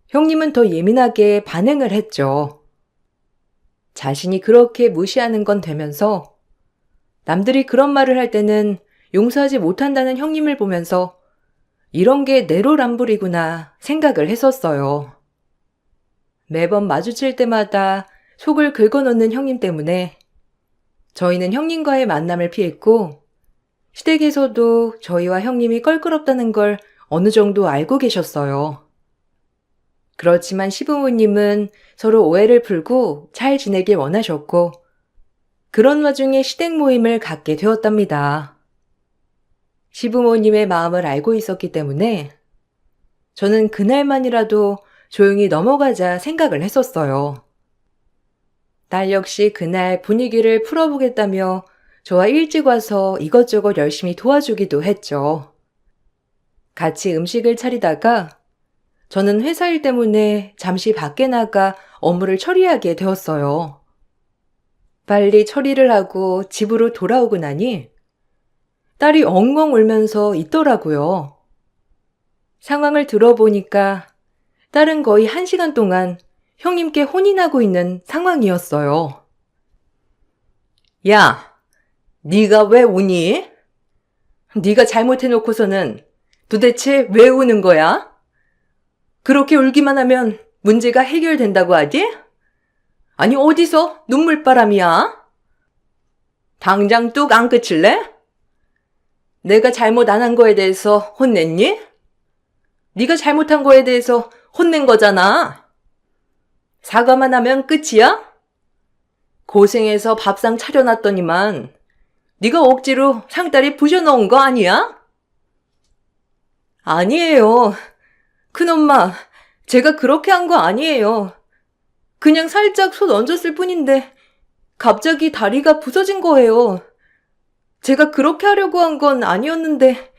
형님은 더 예민하게 반응을 했죠. 자신이 그렇게 무시하는 건 되면서 남들이 그런 말을 할 때는 용서하지 못한다는 형님을 보면서 이런 게 내로남불이구나 생각을 했었어요. 매번 마주칠 때마다 속을 긁어놓는 형님 때문에 저희는 형님과의 만남을 피했고 시댁에서도 저희와 형님이 껄끄럽다는 걸 어느 정도 알고 계셨어요. 그렇지만 시부모님은 서로 오해를 풀고 잘 지내길 원하셨고 그런 와중에 시댁 모임을 갖게 되었답니다. 시부모님의 마음을 알고 있었기 때문에 저는 그날만이라도 조용히 넘어가자 생각을 했었어요. 딸 역시 그날 분위기를 풀어보겠다며 저와 일찍 와서 이것저것 열심히 도와주기도 했죠. 같이 음식을 차리다가 저는 회사 일 때문에 잠시 밖에 나가 업무를 처리하게 되었어요. 빨리 처리를 하고 집으로 돌아오고 나니 딸이 엉엉 울면서 있더라고요. 상황을 들어보니까 딸은 거의 1시간 동안 형님께 혼인하고 있는 상황이었어요. 야, 네가 왜 우니? 네가 잘못해놓고서는 도대체 왜 우는 거야? 그렇게 울기만 하면 문제가 해결된다고 하지? 아니, 어디서 눈물바람이야? 당장 뚝 안 그칠래? 내가 잘못 안 한 거에 대해서 혼냈니? 네가 잘못한 거에 대해서 혼낸 거잖아. 사과만 하면 끝이야? 고생해서 밥상 차려놨더니만 네가 억지로 상다리 부셔넣은 거 아니야? 아니에요. 큰엄마, 제가 그렇게 한 거 아니에요. 그냥 살짝 손 얹었을 뿐인데 갑자기 다리가 부서진 거예요. 제가 그렇게 하려고 한 건 아니었는데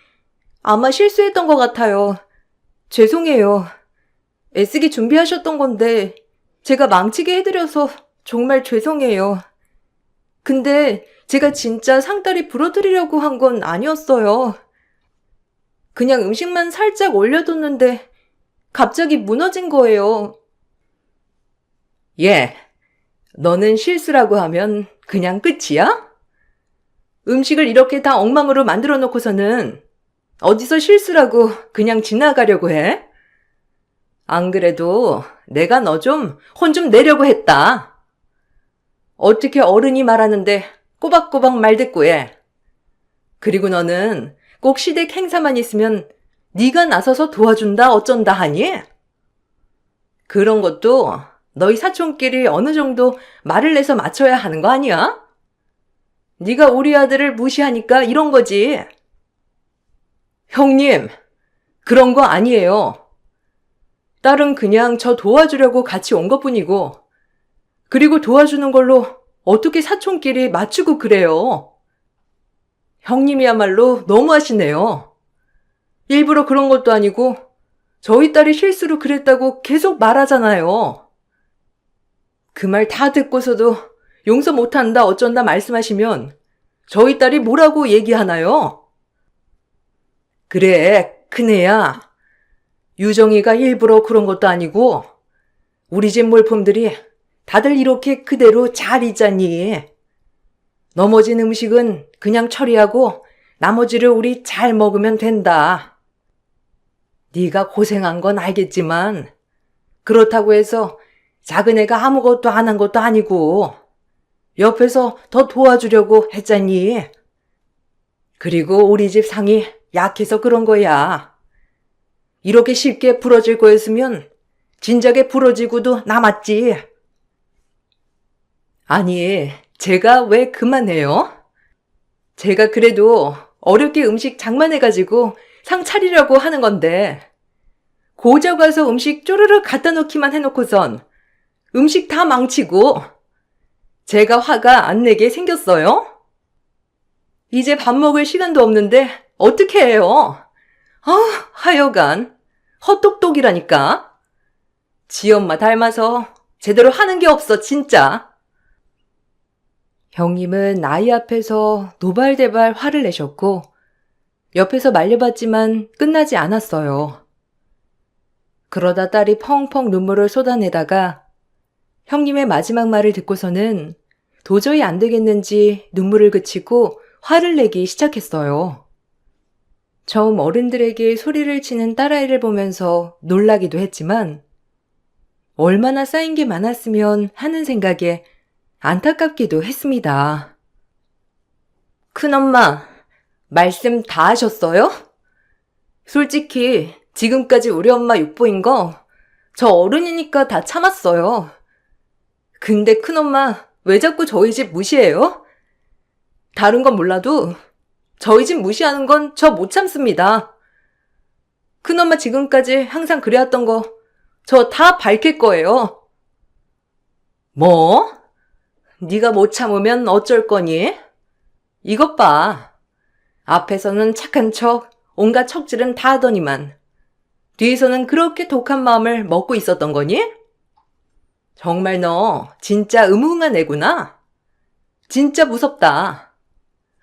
아마 실수했던 것 같아요. 죄송해요. 애쓰기 준비하셨던 건데 제가 망치게 해드려서 정말 죄송해요. 근데 제가 진짜 상다리 부러뜨리려고 한 건 아니었어요. 그냥 음식만 살짝 올려뒀는데 갑자기 무너진 거예요. 예, 너는 실수라고 하면 그냥 끝이야? 음식을 이렇게 다 엉망으로 만들어 놓고서는 어디서 실수라고 그냥 지나가려고 해? 안 그래도 내가 너 좀 혼 좀 내려고 했다. 어떻게 어른이 말하는데 꼬박꼬박 말 듣고 해. 그리고 너는 꼭 시댁 행사만 있으면 네가 나서서 도와준다 어쩐다 하니? 그런 것도 너희 사촌끼리 어느 정도 말을 내서 맞춰야 하는 거 아니야? 네가 우리 아들을 무시하니까 이런 거지. 형님, 그런 거 아니에요. 딸은 그냥 저 도와주려고 같이 온 것뿐이고, 그리고 도와주는 걸로 어떻게 사촌끼리 맞추고 그래요. 형님이야말로 너무하시네요. 일부러 그런 것도 아니고 저희 딸이 실수로 그랬다고 계속 말하잖아요. 그 말 다 듣고서도 용서 못한다 어쩐다 말씀하시면 저희 딸이 뭐라고 얘기하나요? 그래, 큰애야. 유정이가 일부러 그런 것도 아니고 우리 집 물품들이 다들 이렇게 그대로 잘 있잖니. 넘어진 음식은 그냥 처리하고 나머지를 우리 잘 먹으면 된다. 네가 고생한 건 알겠지만 그렇다고 해서 작은 애가 아무것도 안 한 것도 아니고 옆에서 더 도와주려고 했잖니. 그리고 우리 집 상이 약해서 그런 거야. 이렇게 쉽게 부러질 거였으면 진작에 부러지고도 남았지. 아니, 제가 왜 그만해요? 제가 그래도 어렵게 음식 장만해가지고 상 차리려고 하는 건데 고작 와서 음식 쪼르륵 갖다 놓기만 해놓고선 음식 다 망치고 제가 화가 안 내게 생겼어요? 이제 밥 먹을 시간도 없는데 어떻게 해요? 하여간 헛똑똑이라니까. 지 엄마 닮아서 제대로 하는 게 없어 진짜. 형님은 아이 앞에서 노발대발 화를 내셨고 옆에서 말려봤지만 끝나지 않았어요. 그러다 딸이 펑펑 눈물을 쏟아내다가 형님의 마지막 말을 듣고서는 도저히 안 되겠는지 눈물을 그치고 화를 내기 시작했어요. 처음 어른들에게 소리를 치는 딸아이를 보면서 놀라기도 했지만 얼마나 쌓인 게 많았으면 하는 생각에 안타깝기도 했습니다. 큰엄마, 말씀 다 하셨어요? 솔직히 지금까지 우리 엄마 육보인 거 저 어른이니까 다 참았어요. 근데 큰엄마 왜 자꾸 저희 집 무시해요? 다른 건 몰라도 저희 집 무시하는 건 저 못 참습니다. 큰엄마 지금까지 항상 그래왔던 거 저 다 밝힐 거예요. 뭐? 네가 못 참으면 어쩔 거니? 이것 봐. 앞에서는 착한 척, 온갖 척질은 다 하더니만 뒤에서는 그렇게 독한 마음을 먹고 있었던 거니? 정말 너 진짜 음흉한 애구나. 진짜 무섭다.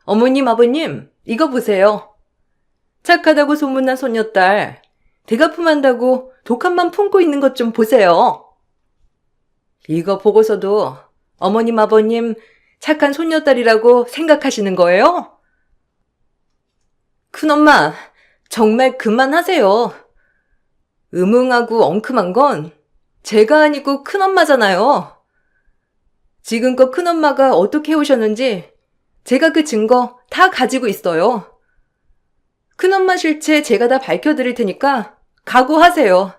어머님, 아버님, 이거 보세요. 착하다고 소문난 소녀딸, 대가품한다고 독한 맘 품고 있는 것 좀 보세요. 이거 보고서도 어머님, 아버님 착한 손녀딸이라고 생각하시는 거예요? 큰엄마, 정말 그만하세요. 음흉하고 엉큼한 건 제가 아니고 큰엄마잖아요. 지금껏 큰엄마가 어떻게 해오셨는지 제가 그 증거 다 가지고 있어요. 큰엄마 실체 제가 다 밝혀드릴 테니까 각오하세요.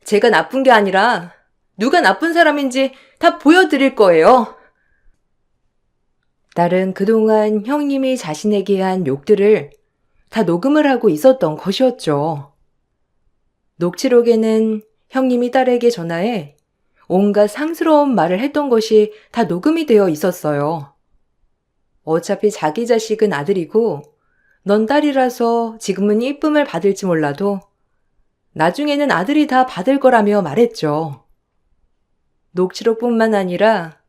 제가 나쁜 게 아니라 누가 나쁜 사람인지 다 보여드릴 거예요. 딸은 그동안 형님이 자신에게 한 욕들을 다 녹음을 하고 있었던 것이었죠. 녹취록에는 형님이 딸에게 전화해 온갖 상스러운 말을 했던 것이 다 녹음이 되어 있었어요. 어차피 자기 자식은 아들이고 넌 딸이라서 지금은 이쁨을 받을지 몰라도 나중에는 아들이 다 받을 거라며 말했죠. 녹취록뿐만 아니라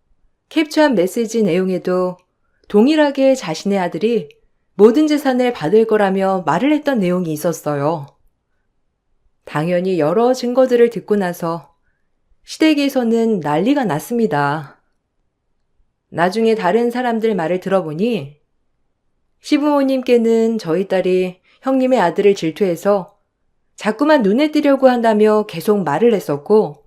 캡처한 메시지 내용에도 동일하게 자신의 아들이 모든 재산을 받을 거라며 말을 했던 내용이 있었어요. 당연히 여러 증거들을 듣고 나서 시댁에서는 난리가 났습니다. 나중에 다른 사람들 말을 들어보니 시부모님께는 저희 딸이 형님의 아들을 질투해서 자꾸만 눈에 띄려고 한다며 계속 말을 했었고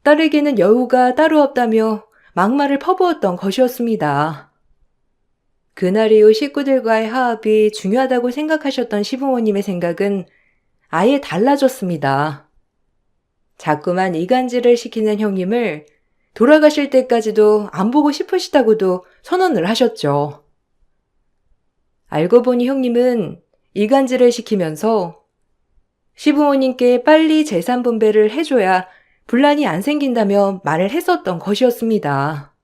딸에게는 여우가 따로 없다며 막말을 퍼부었던 것이었습니다. 그날 이후 식구들과의 화합이 중요하다고 생각하셨던 시부모님의 생각은 아예 달라졌습니다. 자꾸만 이간질을 시키는 형님을 돌아가실 때까지도 안 보고 싶으시다고도 선언을 하셨죠. 알고 보니 형님은 이간질을 시키면서 시부모님께 빨리 재산 분배를 해줘야 분란이 안 생긴다며 말을 했었던 것이었습니다.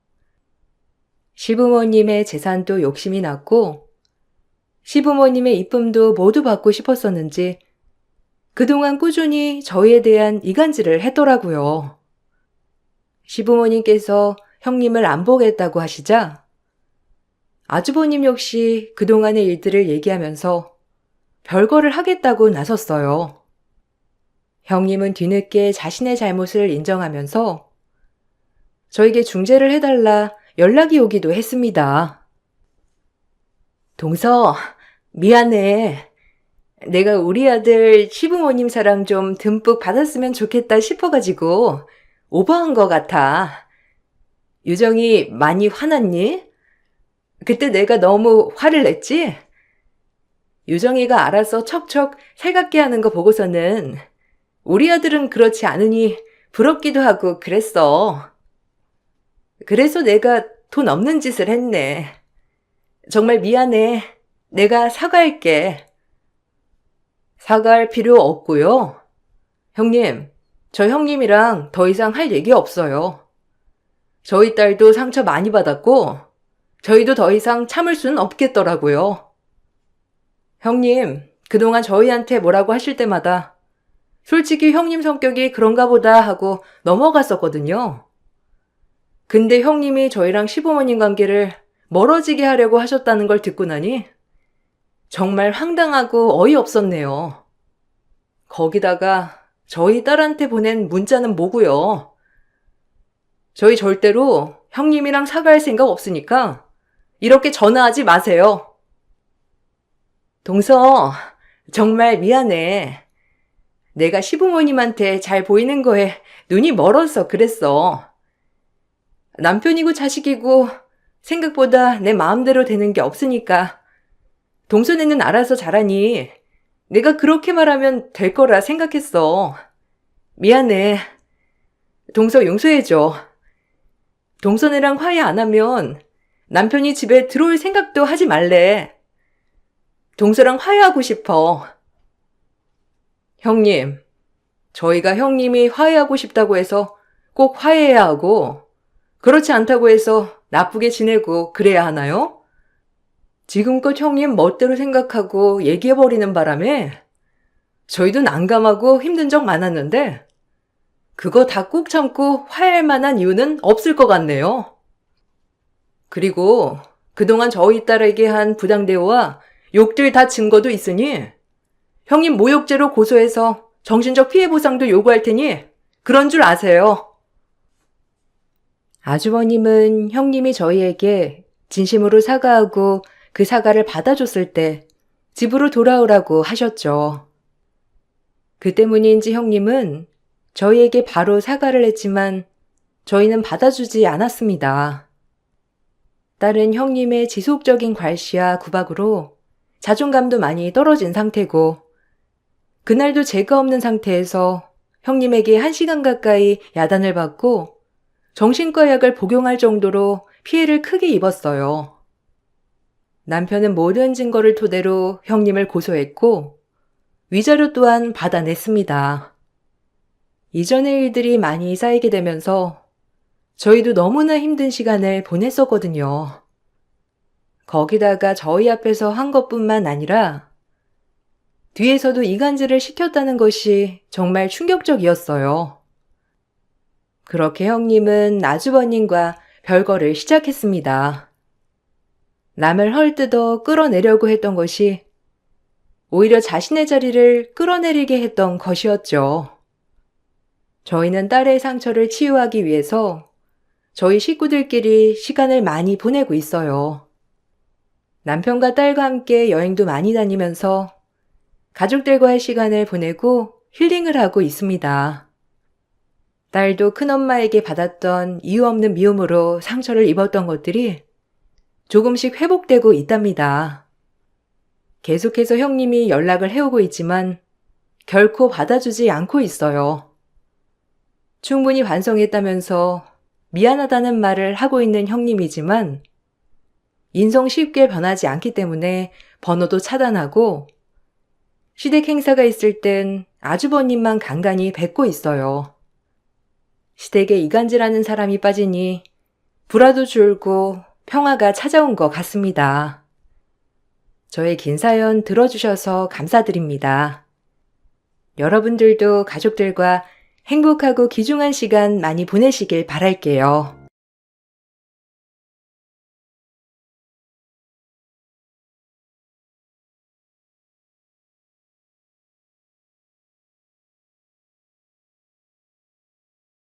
시부모님의 재산도 욕심이 났고 시부모님의 이쁨도 모두 받고 싶었었는지 그동안 꾸준히 저희에 대한 이간질을 했더라고요. 시부모님께서 형님을 안 보겠다고 하시자 아주버님 역시 그동안의 일들을 얘기하면서 별거를 하겠다고 나섰어요. 형님은 뒤늦게 자신의 잘못을 인정하면서 저에게 중재를 해달라 연락이 오기도 했습니다. 동서, 미안해. 내가 우리 아들 시부모님 사랑 좀 듬뿍 받았으면 좋겠다 싶어가지고 오버한 것 같아. 유정이 많이 화났니? 그때 내가 너무 화를 냈지? 유정이가 알아서 척척 살갑게 하는 거 보고서는 우리 아들은 그렇지 않으니 부럽기도 하고 그랬어. 그래서 내가 돈 없는 짓을 했네. 정말 미안해. 내가 사과할게. 사과할 필요 없고요. 형님, 저 형님이랑 더 이상 할 얘기 없어요. 저희 딸도 상처 많이 받았고 저희도 더 이상 참을 수는 없겠더라고요. 형님, 그동안 저희한테 뭐라고 하실 때마다 솔직히 형님 성격이 그런가 보다 하고 넘어갔었거든요. 근데 형님이 저희랑 시부모님 관계를 멀어지게 하려고 하셨다는 걸 듣고 나니 정말 황당하고 어이없었네요. 거기다가 저희 딸한테 보낸 문자는 뭐고요. 저희 절대로 형님이랑 사과할 생각 없으니까 이렇게 전화하지 마세요. 동서, 정말 미안해. 내가 시부모님한테 잘 보이는 거에 눈이 멀어서 그랬어. 남편이고 자식이고 생각보다 내 마음대로 되는 게 없으니까 동선애는 알아서 잘하니 내가 그렇게 말하면 될 거라 생각했어. 미안해. 동서 용서해줘. 동선애랑 화해 안 하면 남편이 집에 들어올 생각도 하지 말래. 동서랑 화해하고 싶어. 형님, 저희가 형님이 화해하고 싶다고 해서 꼭 화해해야 하고 그렇지 않다고 해서 나쁘게 지내고 그래야 하나요? 지금껏 형님 멋대로 생각하고 얘기해버리는 바람에 저희도 난감하고 힘든 적 많았는데 그거 다 꾹 참고 화해할 만한 이유는 없을 것 같네요. 그리고 그동안 저희 딸에게 한 부당 대우와 욕들 다 증거도 있으니 형님 모욕죄로 고소해서 정신적 피해 보상도 요구할 테니 그런 줄 아세요. 아주버님은 형님이 저희에게 진심으로 사과하고 그 사과를 받아줬을 때 집으로 돌아오라고 하셨죠. 그 때문인지 형님은 저희에게 바로 사과를 했지만 저희는 받아주지 않았습니다. 딸은 형님의 지속적인 괄시와 구박으로 자존감도 많이 떨어진 상태고 그날도 제가 없는 상태에서 형님에게 1시간 가까이 야단을 받고 정신과 약을 복용할 정도로 피해를 크게 입었어요. 남편은 모든 증거를 토대로 형님을 고소했고 위자료 또한 받아냈습니다. 이전의 일들이 많이 쌓이게 되면서 저희도 너무나 힘든 시간을 보냈었거든요. 거기다가 저희 앞에서 한 것뿐만 아니라 뒤에서도 이간질을 시켰다는 것이 정말 충격적이었어요. 그렇게 형님은 아주버님과 별거를 시작했습니다. 남을 헐뜯어 끌어내려고 했던 것이 오히려 자신의 자리를 끌어내리게 했던 것이었죠. 저희는 딸의 상처를 치유하기 위해서 저희 식구들끼리 시간을 많이 보내고 있어요. 남편과 딸과 함께 여행도 많이 다니면서 가족들과의 시간을 보내고 힐링을 하고 있습니다. 딸도 큰엄마에게 받았던 이유 없는 미움으로 상처를 입었던 것들이 조금씩 회복되고 있답니다. 계속해서 형님이 연락을 해오고 있지만 결코 받아주지 않고 있어요. 충분히 반성했다면서 미안하다는 말을 하고 있는 형님이지만 인성 쉽게 변하지 않기 때문에 번호도 차단하고 시댁 행사가 있을 땐 아주버님만 간간히 뵙고 있어요. 시댁에 이간질하는 사람이 빠지니 불화도 줄고 평화가 찾아온 것 같습니다. 저의 긴 사연 들어주셔서 감사드립니다. 여러분들도 가족들과 행복하고 귀중한 시간 많이 보내시길 바랄게요.